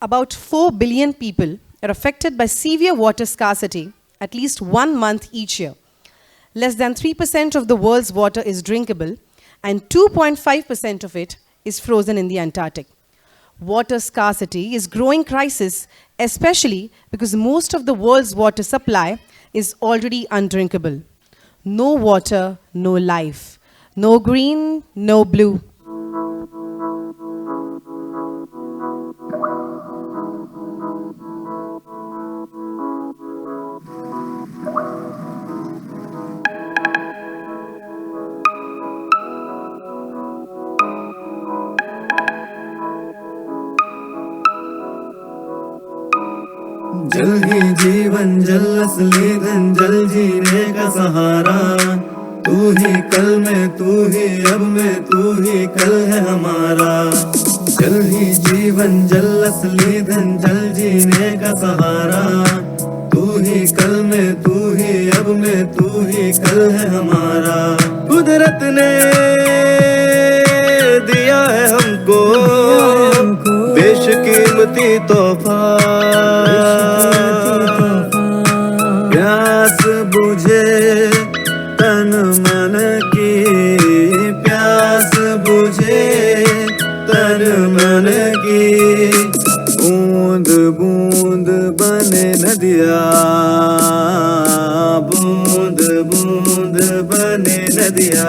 About 4 billion people are affected by severe water scarcity at least 1 month each year. Less than 3% of the world's water is drinkable, and 2.5% of it is frozen in the Antarctic. Water scarcity is a growing crisis, especially because most of the world's water supply is already undrinkable. No water, no life. No green, no blue. जल ही जीवन जल असली धन जल जीने का सहारा तू ही कल में तू ही अब में तू ही कल है हमारा जल ही जीवन जल असली धन जल जीने का सहारा तू ही कल में तू ही अब में तू ही कल है हमारा कुदरत ने दिया है हमको बेशकीमती तोहफा प्यास बुझे तन मन की प्यास बुझे तन मन की बूंद बूंद बने नदिया बूंद बूंद बने नदिया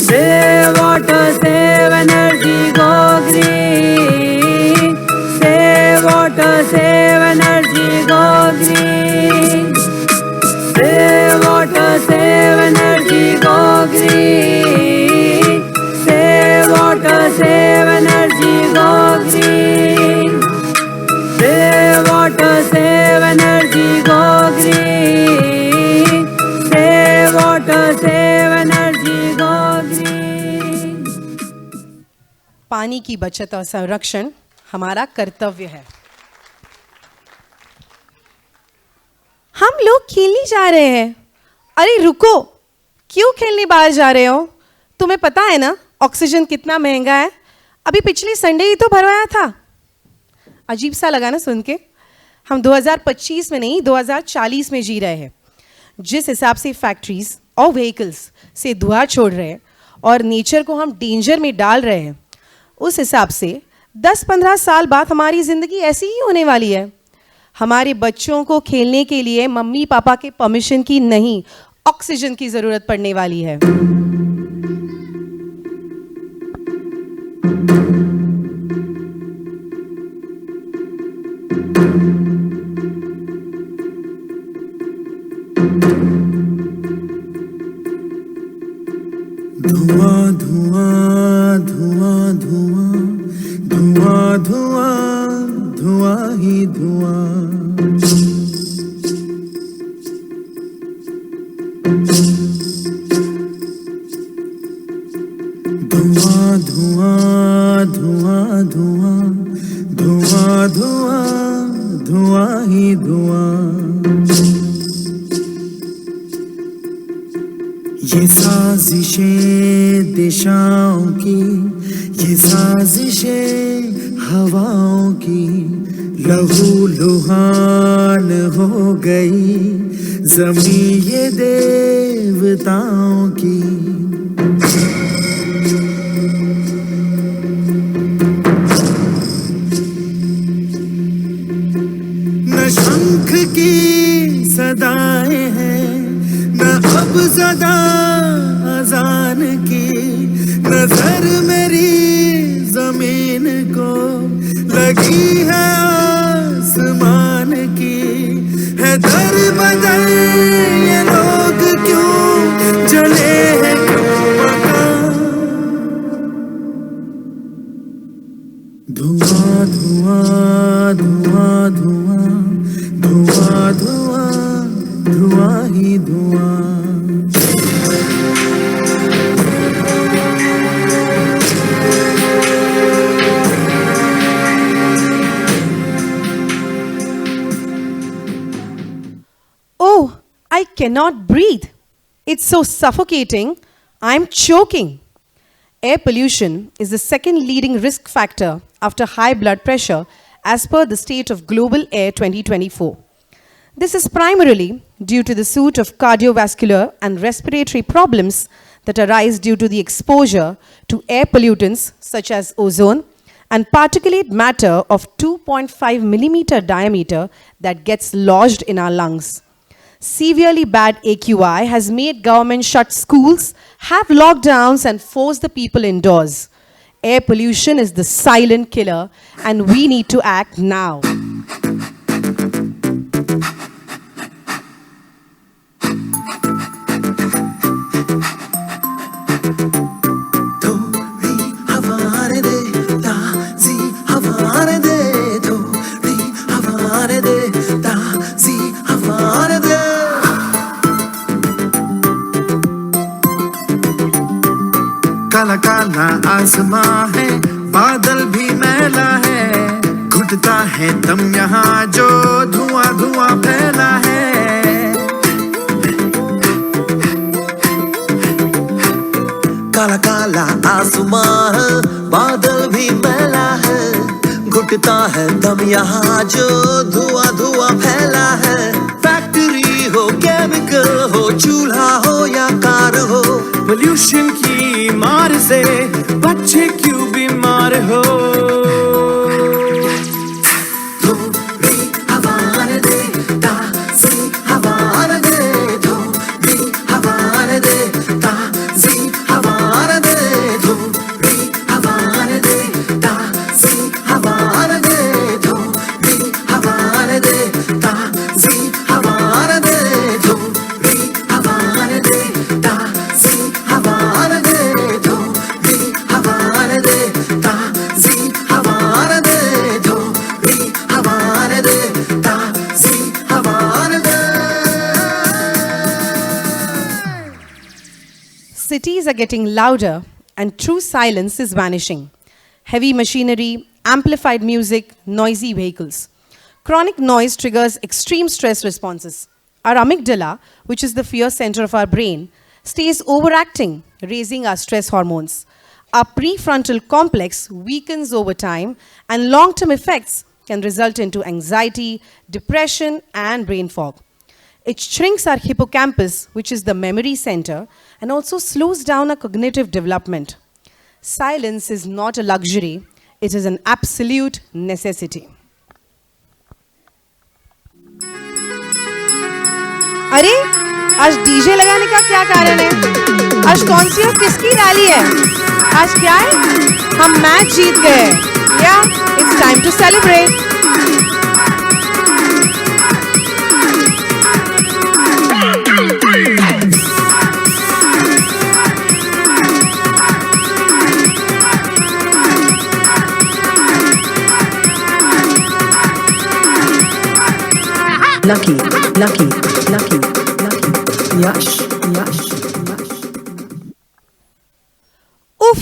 Save water, save energy, go green. Save water, save energy, go green. Save water, save energy, go green. Save water, save energy, go green. Save water, save energy, go green. Save water, save energy, go green. पानी की बचत और संरक्षण हमारा कर्तव्य है। हम लोग खेलने जा रहे हैं। अरे रुको, क्यों खेलने बाहर जा रहे हो? तुम्हें पता है ना ऑक्सीजन कितना महंगा है? अभी पिछले संडे ही तो भरवाया था। अजीब सा लगा ना सुन के। हम 2025 में नहीं 2040 में जी रहे हैं। जिस हिसाब से फैक्ट्रीज और व्हीकल्स से धुआं छोड़ रहे हैं और नेचर को हम डेंजर में डाल रहे हैं, उस हिसाब से 10-15 साल बाद हमारी ज़िंदगी ऐसी ही होने वाली है। हमारे बच्चों को खेलने के लिए मम्मी पापा के परमिशन की नहीं, ऑक्सीजन की ज़रूरत पड़ने वाली है। धुआं धुआं धुआं धुआं धुआं धुआं धुआं ही धुआं धुआं धुआं धुआं धुआं धुआं धुआं धुआं ही धुआं ये साजिशें दिशाओं की ये साजिशें हवाओं की लहू लुहान हो गई ज़मीं ये देवताओं की न शंख की सदाएं हैं न अब ज़दा अज़ान की नजर मेरी जमीन को लगी है आसमान की है दर बदर ये लोग क्यों जले हैं क्यों मकान धुआं धुआं धुआं धुआं धुआं धुआं धुआं ही धुआं Oh, I cannot breathe. It's so suffocating. I'm choking. Air pollution is the second leading risk factor after high blood pressure as per the State of Global Air 2024. This is primarily due to the suite of cardiovascular and respiratory problems that arise due to the exposure to air pollutants such as ozone and particulate matter of 2.5 millimeter diameter that gets lodged in our lungs. Severely bad AQI has made government shut schools, have lockdowns and force the people indoors. Air pollution is the silent killer and we need to act now. काला काला आसमां है, बादल भी मैला है, घुटता है दम यहाँ जो धुआं धुआं फैला है। काला काला आसमां है, बादल भी मैला है, घुटता है दम यहाँ जो धुआं धुआं फैला है। फैक्ट्री हो, केमिकल हो, चूल्हा हो या कार हो, पोल्यूशन की मार से बच्चे क्यों बीमार हो। थोड़ी हवा दे, ताज़ी हवा दे, थोड़ी हवा दे, ताज़ी हवा दे, थोड़ी हवा दे, ताज़ी हवा दे, थोड़ी हवा दे, ताज़ी हवा दे, थोड़ी हवा दे, ताज़ी हवा दे, थोड़ी हवा दे, ताज़ी हवा दे, थोड़ी हवा दे, ताज़ी हवा दे। Cities are getting louder and true silence is vanishing. Heavy machinery, amplified music, noisy vehicles. Chronic noise triggers extreme stress responses. Our amygdala, which is the fear center of our brain, stays overacting, raising our stress hormones. Our prefrontal complex weakens over time, and long-term effects can result into anxiety, depression, and brain fog. It shrinks our hippocampus, which is the memory center, and also slows down our cognitive development. Silence is not a luxury, it is an absolute necessity. अरे आज DJ लगाने का क्या कारण है? आज कौन सी और किसकी रैली है? आज क्या है? हम मैच जीत गए। या it's time to celebrate. Lucky, lucky, lucky, lucky. Yash, yash, yash. उफ,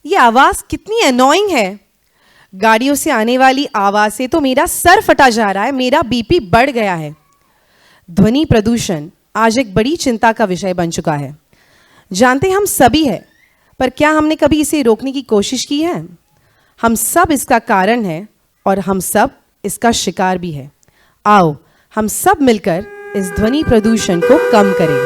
ये आवाज कितनी अनोइंग है। गाड़ियों से आने वाली आवाज से तो मेरा सर फटा जा रहा है, मेरा बीपी बढ़ गया है। ध्वनि प्रदूषण आज एक बड़ी चिंता का विषय बन चुका है। जानते हम सभी हैं, पर क्या हमने कभी इसे रोकने की कोशिश की है? हम सब इसका कारण हैं और हम सब इसका शिकार भी हैं। आओ हम सब मिलकर इस ध्वनि प्रदूषण को कम करें।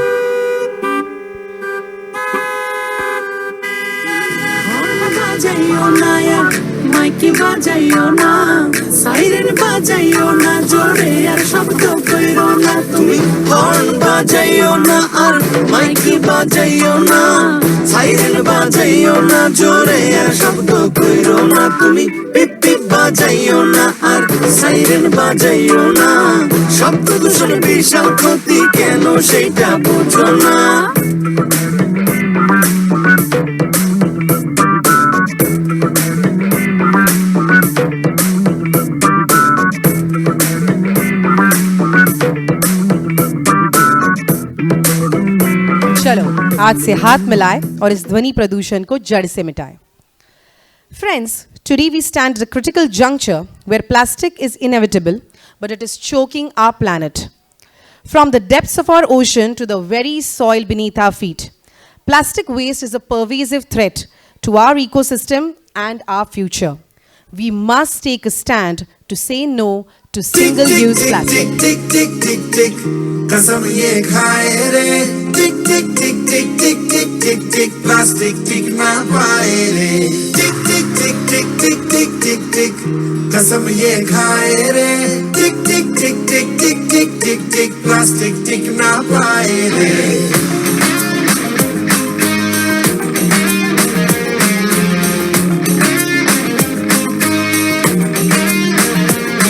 माइकी बाजाइयो ना, साइरेन बाजाइयो ना, जोरे यार शब्द कइरो ना तुमी। हॉर्न बाजाइयो ना और माइकी बाजाइयो ना, साइरेन बाजाइयो ना, जोरे यार शब्द कइरो ना तुमी। पिप पिप बाजाइयो ना और साइरेन बाजाइयो ना, शब्द दूषण বিশাল ক্ষতি কেন সেটা বুঝো না। चलो आज से हाथ मिलाएं और इस ध्वनि प्रदूषण को जड़ से मिटाएं। Friends, today we stand at a critical juncture where plastic is inevitable, but it is choking our planet. From the depths of our ocean to the very soil beneath our feet, plastic waste is a pervasive threat to our ecosystem and our future. We must take a stand to say no to single-use plastic. टिक टिक टिक टिक कसम ये खाए रे टिक टिक टिक टिक टिक टिक टिक टिक plastic टिक ना पाए रे टिक टिक टिक टिक टिक टिक टिक टिक कसम ये खाए रे टिक टिक टिक टिक टिक टिक टिक टिक प्लास्टिक टिक ना पाए रे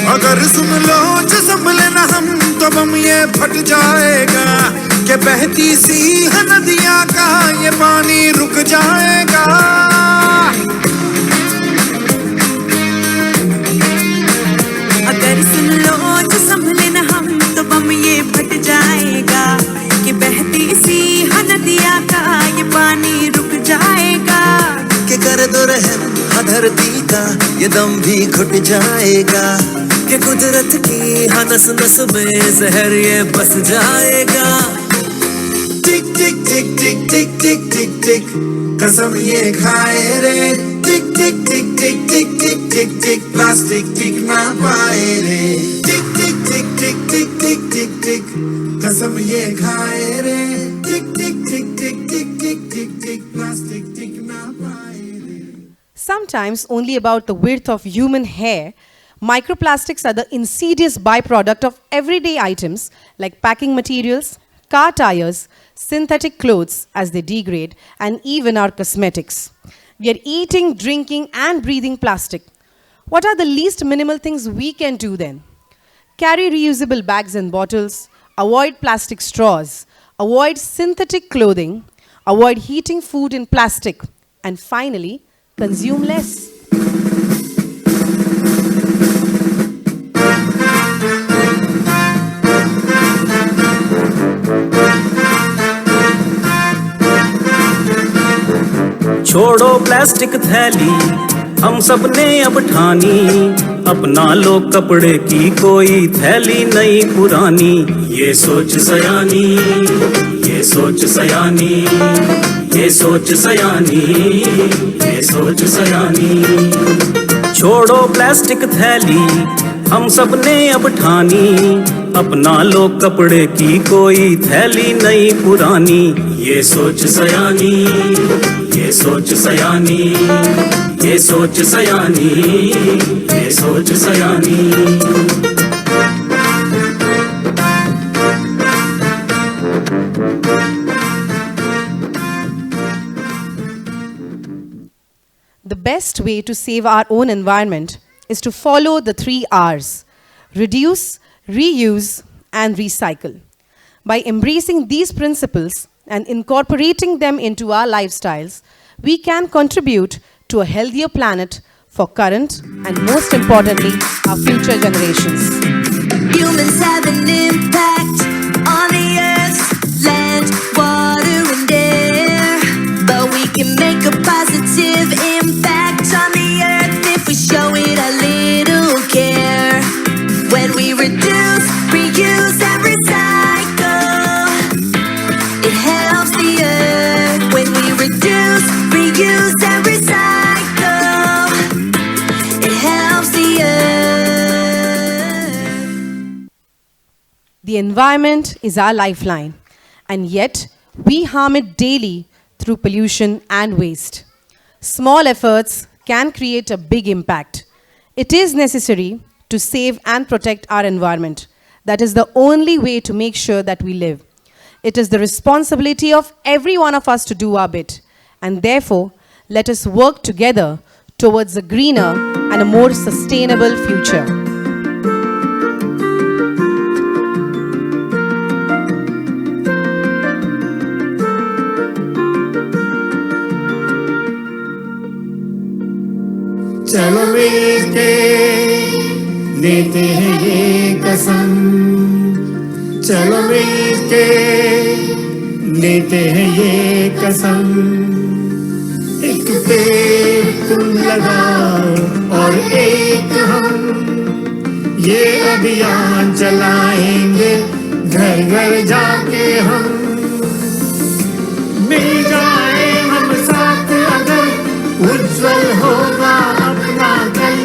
अगर सुन लो जो संभले ना हम तो बम ये फट जाएगा कि बहती सी है नदियाँ का ये पानी रुक जाएगा अगर सुन लो जो संभले ना हम तो बम ये फट जाएगा कि बहती सी है नदियाँ का ये पानी रुक जाएगा कि कर दो रहम धरती का ये दम भी घुट जाएगा कि कुदरत की हर नस नस में जहर ये बस जाएगा टिक टिक टिक टिक टिक टिक टिक टिक कसम ये खाए रे टिक टिक टिक टिक टिक टिक टिक टिक प्लास्टिक टिक ना पाए रे टिक टिक टिक टिक टिक टिक टिक टिक कसम ये खाए रे टिक टिक टिक टिक टिक टिक टिक टिक प्लास्टिक टिक ना पाए रे Sometimes only about the width of human hair, microplastics are the insidious byproduct of everyday items like packing materials, car tires, synthetic clothes as they degrade, and even our cosmetics. We are eating, drinking, and breathing plastic. What are the least minimal things we can do then? Carry reusable bags and bottles, avoid plastic straws, avoid synthetic clothing, avoid heating food in plastic, and finally, consume less. छोड़ो plastic थैली हम सब ने अब ठानी अपना लो कपड़े की कोई थैली नहीं पुरानी ये सोच सयानी ये सोच सयानी ये सोच सयानी ये सोच सयानी छोड़ो प्लास्टिक थैली हम सब ने अब ठानी अपना लो कपड़े की कोई थैली नहीं पुरानी ये सोच सयानी ये सोच सयानी ये सोच सयानी ये सोच सयानी The best way to save our own environment is to follow the 3 R's: reduce, reuse, and recycle. By embracing these principles and incorporating them into our lifestyles, we can contribute to a healthier planet for current and, most importantly, our future generations. Humans have an impact on the earth, land, water, and air. But we can make a positive impact on the earth if we show it a little care. When we reduce, reuse, and recycle, it helps the earth. When we reduce, reuse, and recycle, it helps the earth. The environment is our lifeline, and yet we harm it daily through pollution and waste. Small efforts can create a big impact. It is necessary to save and protect our environment. That is the only way to make sure that we live. It is the responsibility of every one of us to do our bit. And therefore, let us work together towards a greener and a more sustainable future. चलो मिलके लेते हैं ये कसम चलो मिलके लेते हैं ये कसम एक पेड़ तुम लगाओ और एक हम ये अभियान चलाएंगे घर घर जाके हम मिल जाए हम साथ अगर उज्जवल होगा अपना कल,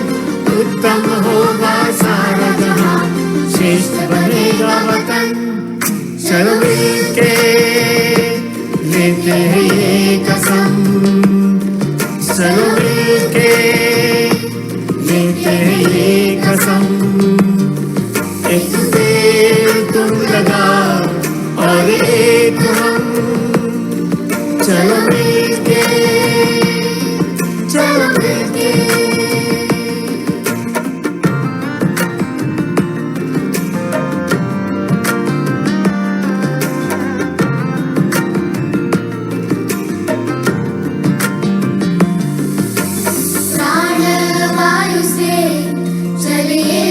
उत्तम होगा सारा जहां, श्रेष्ठ बनेगा वतन। चलो मिलके लेते हैं ये कसम, चलो मिलके लेते हैं ये कसम। एक पेड़ तुम लगाओ और एक हम, चलो मिलके, चलो मिलके। प्राणवायु से चलिए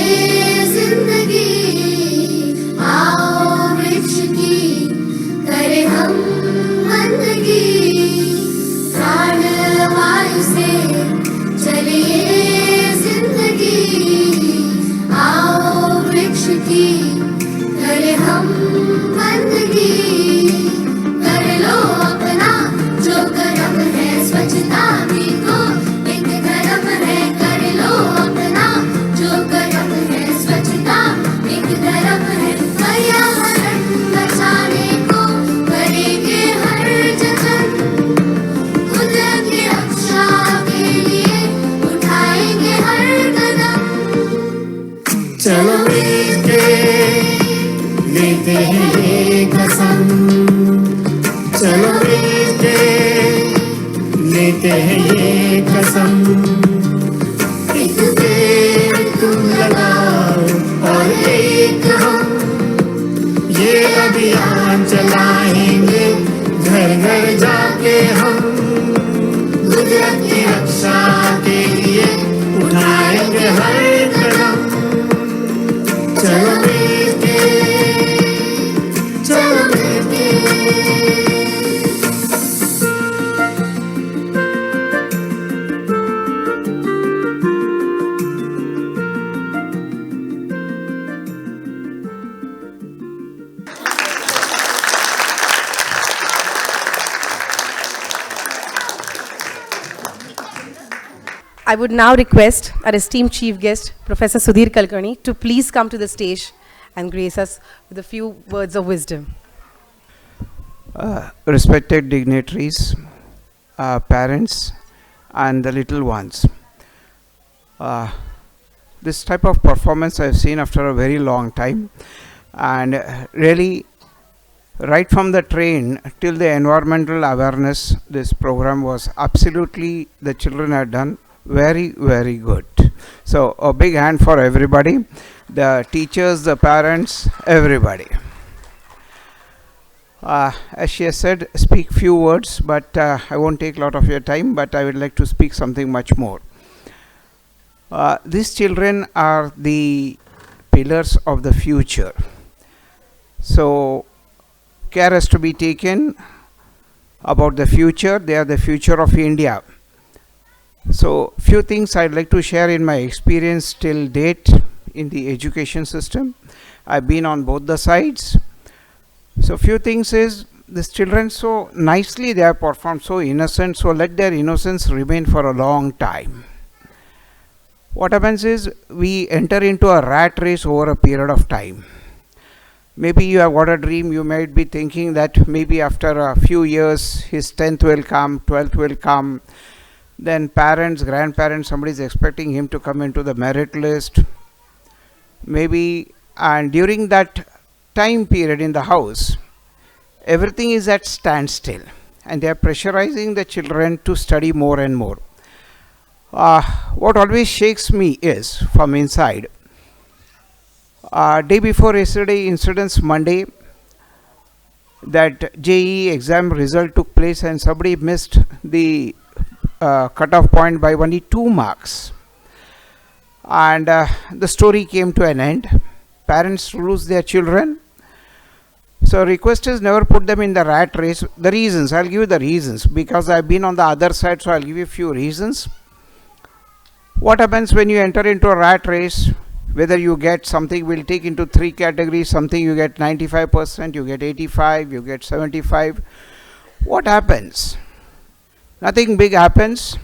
जिंदगी, आओ वृक्ष की करें हम बंदगी। प्राणवायु से चलिए जिंदगी, आओ वृक्ष की करें हम बंदगी। कर लो अपना जो कर्म है, स्वच्छता भी तो एक धर्म है। कर लो अपना जो कर्म है, स्वच्छता एक धर्म है। पर्यावरण बचाने को करेंगे हर जतन, कुदरत की रक्षा के लिए उठाएंगे हर कदम। चलो मिलके लेते हैं ये कसम, चलो मिलके लेते हैं ये कसम। एक पेड़ तुम लगाओ और एक हम, ये अभियान चलाएंगे घर घर जाके हम। कुदरत की रक्षा के लिए उठाएंगे हर कदम। चलो मिलके, चलो मिलके। I would now request our esteemed chief guest, Professor Sudhir Kulkarni, to please come to the stage and grace us with a few words of wisdom. Respected dignitaries, parents, and the little ones. This type of performance I've seen after a very long time, and really right from the train till the environmental awareness, this program was absolutely, the children had done very, very good. So a big hand for everybody, the teachers, the parents, everybody. As she has said, speak few words, but I won't take a lot of your time, but I would like to speak something much more. These children are the pillars of the future. So care has to be taken about the future. They are the future of India. So few things I'd like to share in my experience till date in the education system. I've been on both the sides. So few things is, these children so nicely they have performed, so innocent, so let their innocence remain for a long time. What happens is, we enter into a rat race over a period of time. Maybe you have got a dream, you might be thinking that maybe after a few years his 10th will come, 12th will come, then parents, grandparents, somebody is expecting him to come into the merit list. Maybe, and during that time period in the house, everything is at standstill, and they are pressurizing the children to study more and more. What always shakes me is, from inside, day before yesterday, incidents Monday, that JEE exam result took place and somebody missed the cutoff point by only 2 marks, and the story came to an end. Parents lose their children. So request is, never put them in the rat race. The reasons, I'll give you the reasons, because I've been on the other side, so I'll give you a few reasons. What happens when you enter into a rat race? Whether you get something, we'll take into 3 categories. Something you get 95%, you get 85, you get 75. What happens? Nothing big happens.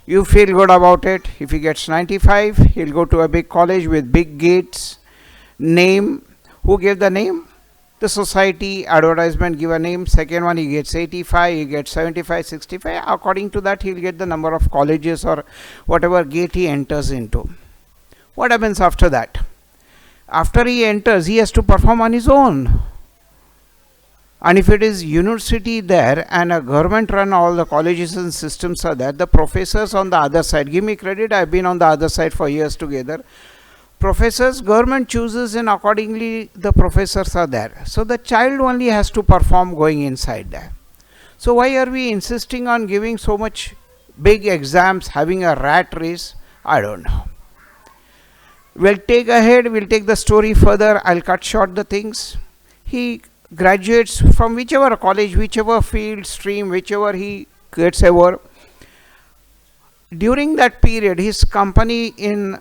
You feel good about it. If he gets 95, he'll go to a big college with big gates. Name, who gave the name? The society, advertisement give a name. Second one, he gets 85, he gets 75, 65. According to that, he'll get the number of colleges or whatever gate he enters into. What happens after that? After he enters, he has to perform on his own. And if it is university there and a government run, all the colleges and systems are there, the professors on the other side, give me credit, I've been on the other side for years together. Professors, government chooses and accordingly the professors are there. So the child only has to perform going inside there. So why are we insisting on giving so much big exams, having a rat race? I don't know. We'll take ahead, we'll take the story further, I'll cut short the things. He graduates from whichever college, whichever field, stream, whichever he gets over. During that period, his company in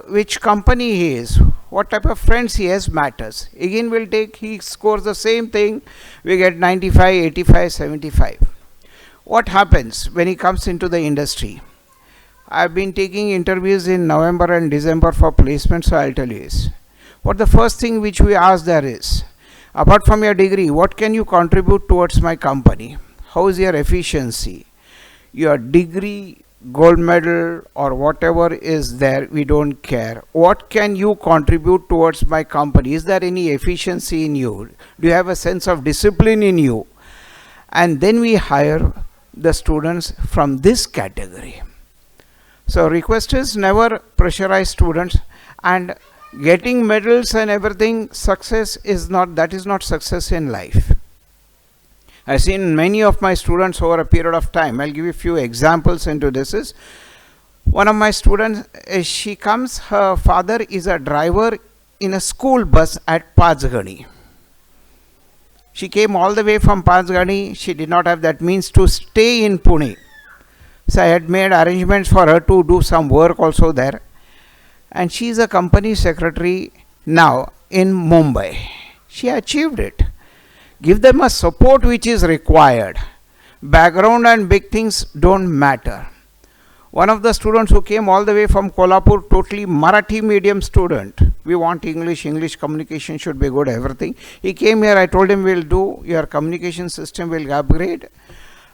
which company he is, what type of friends he has matters. Again we'll take, he scores the same thing, we get 95, 85, 75. What happens when he comes into the industry? I've been taking interviews in November and December for placement, so I'll tell you this. What the first thing which we ask there is, apart from your degree, what can you contribute towards my company? How is your efficiency? Your degree, gold medal or whatever is there, we don't care. What can you contribute towards my company? Is there any efficiency in you? Do you have a sense of discipline in you? And then we hire the students from this category. So request is never pressurize students, and getting medals and everything, success is not, that is not success in life. I've seen many of my students over a period of time. I'll give you a few examples into this. Is one of my students, she comes, her father is a driver in a school bus at Pachgani. She came all the way from Pachgani. She did not have that means to stay in Pune. So I had made arrangements for her to do some work also there. And she is a company secretary now in Mumbai. She achieved it. Give them a support which is required. Background and big things don't matter. One of the students who came all the way from Kolhapur, totally Marathi medium student. We want English communication should be good, everything. He came here, I told him we'll do, your communication system will upgrade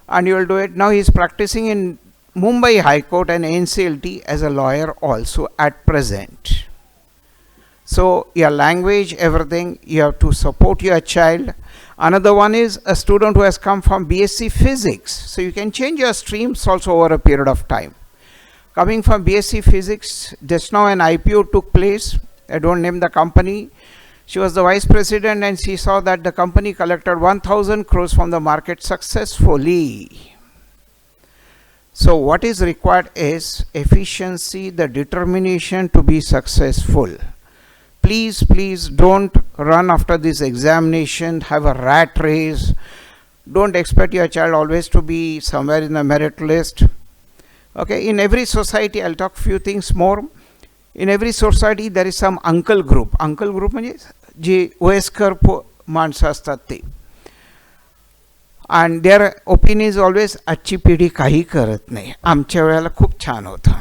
and you will do it. Now he is practicing in Mumbai High Court and NCLT as a lawyer also at present. So your language, everything, you have to support your child. Another one is a student who has come from BSc Physics. So you can change your streams also over a period of time. Coming from BSc Physics, just now an IPO took place. I don't name the company. She was the vice president and she saw that the company collected 1,000 crores from the market successfully. So what is required is efficiency, the determination to be successful. Please, please don't run after this examination, have a rat race. Don't expect your child always to be somewhere in the merit list. Okay, in every society, I'll talk few things more. In every society, there is some uncle group. Uncle group means जे वयस्कर माणसं असतात ते. And their opinion is always आजची पिढी काही करत नाही, आमच्या वेळेला खूप छान होतं.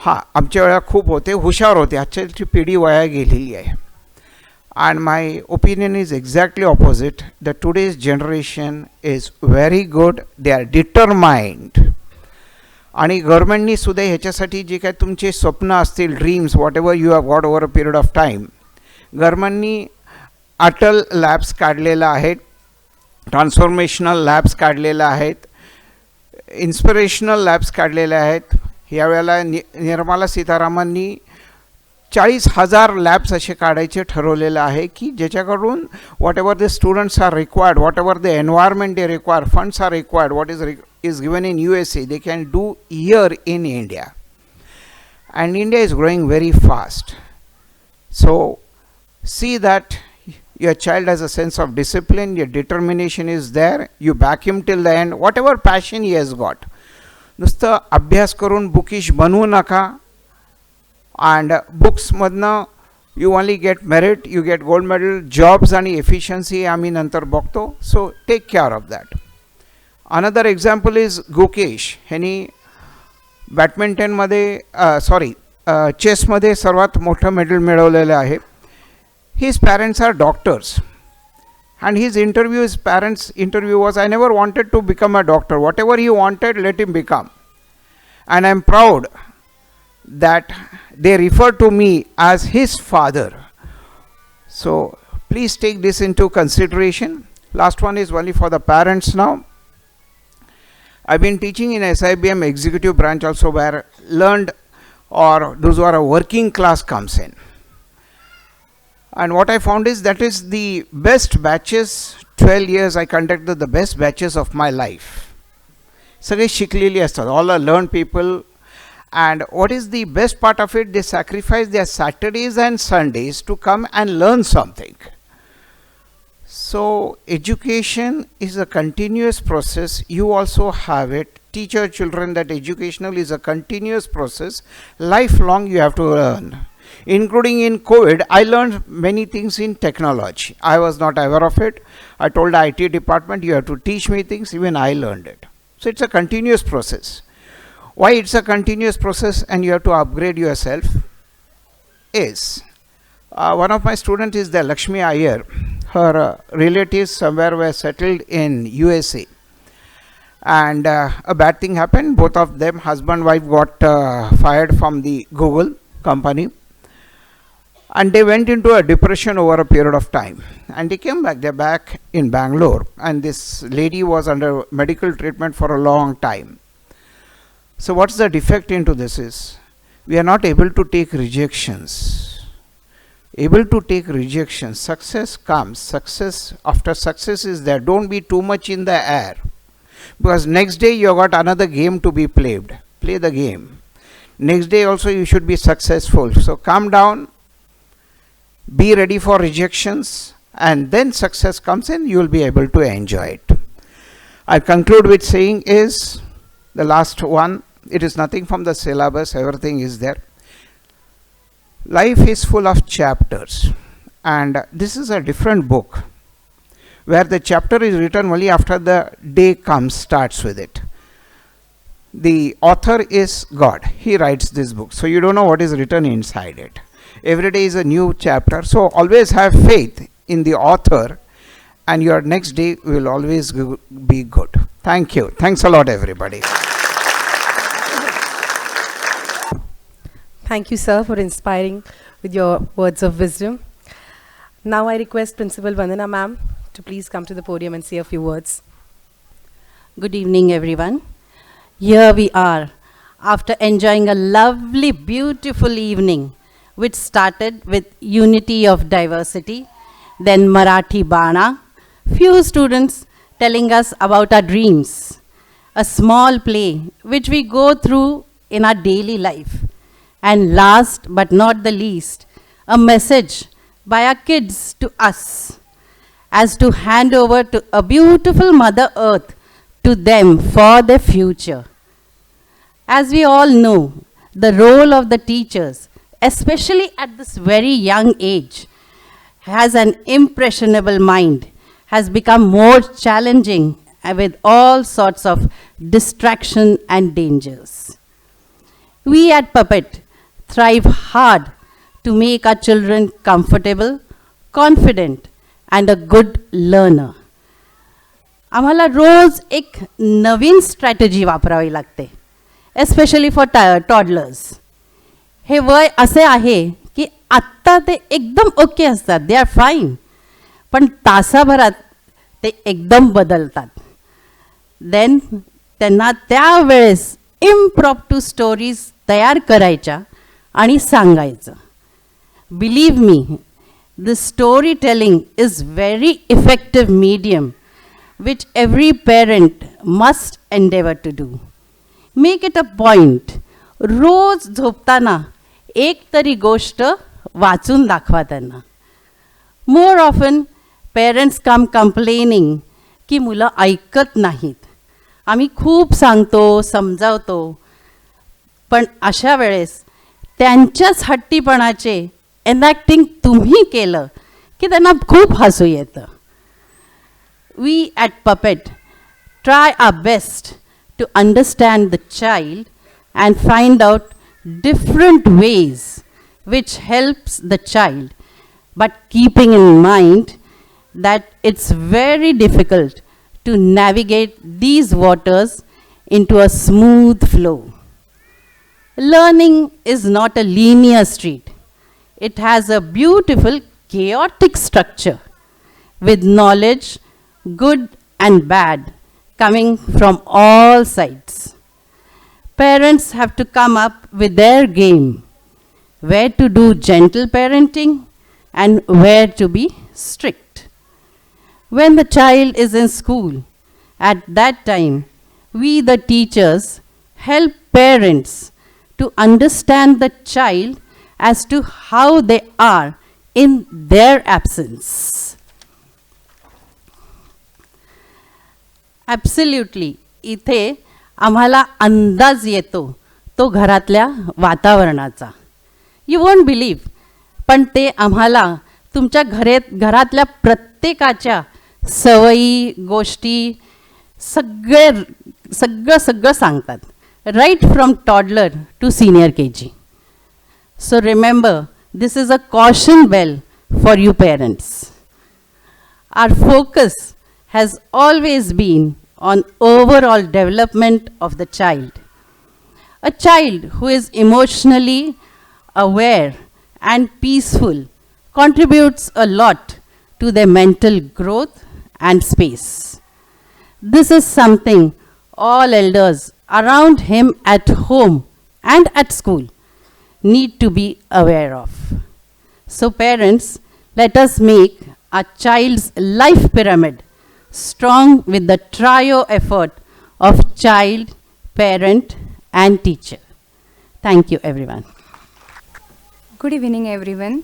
हां, आमच्या वेळेला खूप होते, हुशार होते, आजची पिढी वाया गेलेली आहे. And my opinion is exactly opposite. The today's generation is very good. They are determined. आणि गव्हर्नमेंटनी सुद्धा ह्याच्यासाठी जे काय तुमचे स्वप्न असतील, dreams, whatever you have got over a period of time, गव्हर्नमेंटनी अटल लॅब्स काढलेलं आहेत, ट्रान्सफॉर्मेशनल लॅब्स काढलेल्या आहेत, इन्स्पिरेशनल लॅब्स काढलेल्या आहेत. यावेळेला निर्मला सीतारामननी 40,000 लॅब्स असे काढायचे ठरवलेलं आहे की ज्याच्याकडून whatever the students are required, whatever the environment they require, funds are required, what is given in USA, they can do here in India. And India is growing very fast. So see that your child has a sense of discipline, your determination is there, you back him till the end, whatever passion he has got. नुसतं अभ्यास करून bookish बनवू नका. And books मधनं you only get merit, you get gold medal, jobs आणि efficiency आम्ही नंतर बघतो. So take care of that. Another example is Gukesh. Henny बॅडमिंटनमध्ये चेसमध्ये सर्वात मोठं मेडल मिळवलेलं आहे. His parents are doctors and his parents' interview was, I never wanted to become a doctor. Whatever he wanted, let him become. And I'm proud that they refer to me as his father. So please take this into consideration. Last one is only for the parents now. I've been teaching in SIBM executive branch also, where learned or those who are a working class comes in. And what I found is that is the best batches. 12 years I conducted the best batches of my life. सगळे शिकलेली असतात, all are learned people. And what is the best part of it? They sacrifice their Saturdays and Sundays to come and learn something. So education is a continuous process. You also have it. Teach your children that educational is a continuous process. Lifelong you have to learn. Including in COVID, I learned many things in technology. I was not aware of it. I told the IT department, you have to teach me things. Even I learned it. So it's a continuous process. Why it's a continuous process and you have to upgrade yourself is, one of my students is the Lakshmi Iyer. Her relatives somewhere were settled in USA. And a bad thing happened. Both of them, husband and wife, got fired from the Google company. And they went into a depression over a period of time. And they came back. They're back in Bangalore. And this lady was under medical treatment for a long time. So what's the defect into this is, we are not able to take rejections. Able to take rejections. Success comes. Success after success is there. Don't be too much in the air. Because next day you got another game to be played. Play the game. Next day also you should be successful. So calm down. Be ready for rejections, and then success comes in, you will be able to enjoy it. I conclude with saying is, the last one, it is nothing from the syllabus, everything is there. Life is full of chapters, and this is a different book, where the chapter is written only after the day starts with it. The author is God. He writes this book, so you don't know what is written inside it. Every day is a new chapter. So always have faith in the author, and your next day will always be good. Thank you. Thanks a lot, everybody. Thank you, sir, for inspiring with your words of wisdom. Now I request Principal Vandana ma'am to please come to the podium and say a few words. Good evening, everyone. Here we are, after enjoying a lovely, beautiful evening, which started with unity of diversity, then Marathi Bana, few students telling us about our dreams, a small play which we go through in our daily life, and last but not the least, a message by our kids to us as to hand over to a beautiful Mother Earth to them for their future. As we all know, the role of the teachers, especially at this very young age, has an impressionable mind, has become more challenging with all sorts of distraction and dangers. We at Puppet thrive hard to make our children comfortable, confident, and a good learner. आम्हाला रोज एक नवीन strategy वापरावी लागते, especially for toddlers. हे वय असे आहे की आत्ता ते एकदम ओके असतात, दे आर फाईन, पण तासाभरात ते एकदम बदलतात. देन त्यांना त्यावेळेस इम्प्रॉम्प्टू स्टोरीज तयार करायच्या आणि सांगायचं. Believe me, this story telling is very effective medium which every parent must endeavor to do. Make it a point. रोज झोपताना एक तरी गोष्ट वाचून दाखवा त्यांना. More often parents come complaining की मुलं ऐकत नाहीत. आम्ही खूप सांगतो, समजावतो, पण अशा वेळेस त्यांच्याच हट्टीपणाचे एनॅक्टिंग तुम्ही केलं की त्यांना खूप हसू येतं. We at Puppet try our best to understand the child and find out different ways which helps the child, but keeping in mind that it's very difficult to navigate these waters into a smooth flow. Learning is not a linear street. It has a beautiful chaotic structure with knowledge, good and bad, coming from all sides. Parents have to come up with their game, where to do gentle parenting and where to be strict. When the child is in school, at that time, we the teachers help parents to understand the child as to how they are in their absence. Absolutely. इथे आम्हाला अंदाज येतो तो घरातल्या वातावरणाचा. You won't believe, पण ते आम्हाला तुमच्या घरातल्या प्रत्येकाच्या सवयी गोष्टी सगळं सांगतात, right from toddler to senior KG. So remember, this is a caution bell for you parents. Our focus has always been on overall development of the child. A child who is emotionally aware and peaceful contributes a lot to their mental growth and space. This is something all elders around him at home and at school need to be aware of. So parents, let us make our child's life pyramid strong with the trio effort of child, parent and teacher. Thank you everyone. Good evening everyone.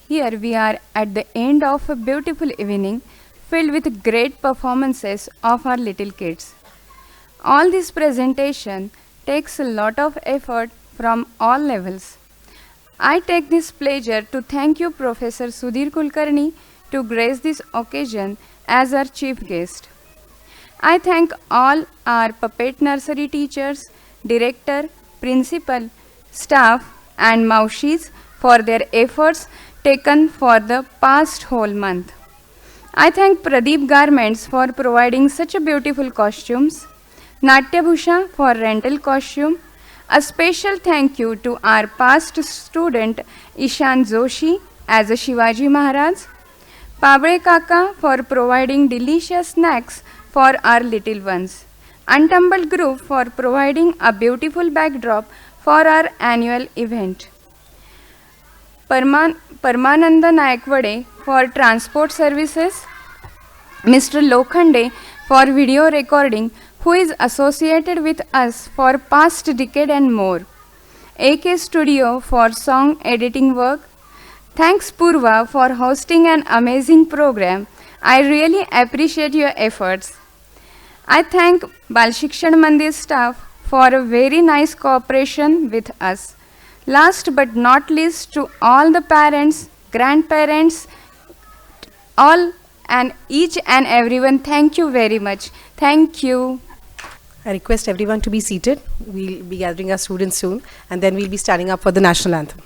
Here we are at the end of a beautiful evening filled with great performances of our little kids. All this presentation takes a lot of effort from all levels. I take this pleasure to thank you Professor Sudhir Kulkarni to grace this occasion as our chief guest. I thank all our puppet nursery teachers, director, principal, staff and maushis for their efforts taken for the past whole month. I thank Pradeep Garments for providing such a beautiful costumes, Natya Bhusha for rental costume. A special thank you to our past student Ishan Joshi as a Shivaji Maharaj, Pabde Kaka for providing delicious snacks for our little ones, Untumbled Group for providing a beautiful backdrop for our annual event, Parmananda Naikwade for transport services, Mr. Lokhande for video recording, who is associated with us for past decade and more, AK Studio for song editing work. Thanks Purva for hosting an amazing program. I really appreciate your efforts. I thank Bal Shikshan Mandir staff for a very nice cooperation with us. Last but not least, to all the parents, grandparents, all and each and everyone, thank you very much. Thank you. I request everyone to be seated. We'll be gathering our students soon and then we'll be standing up for the national anthem.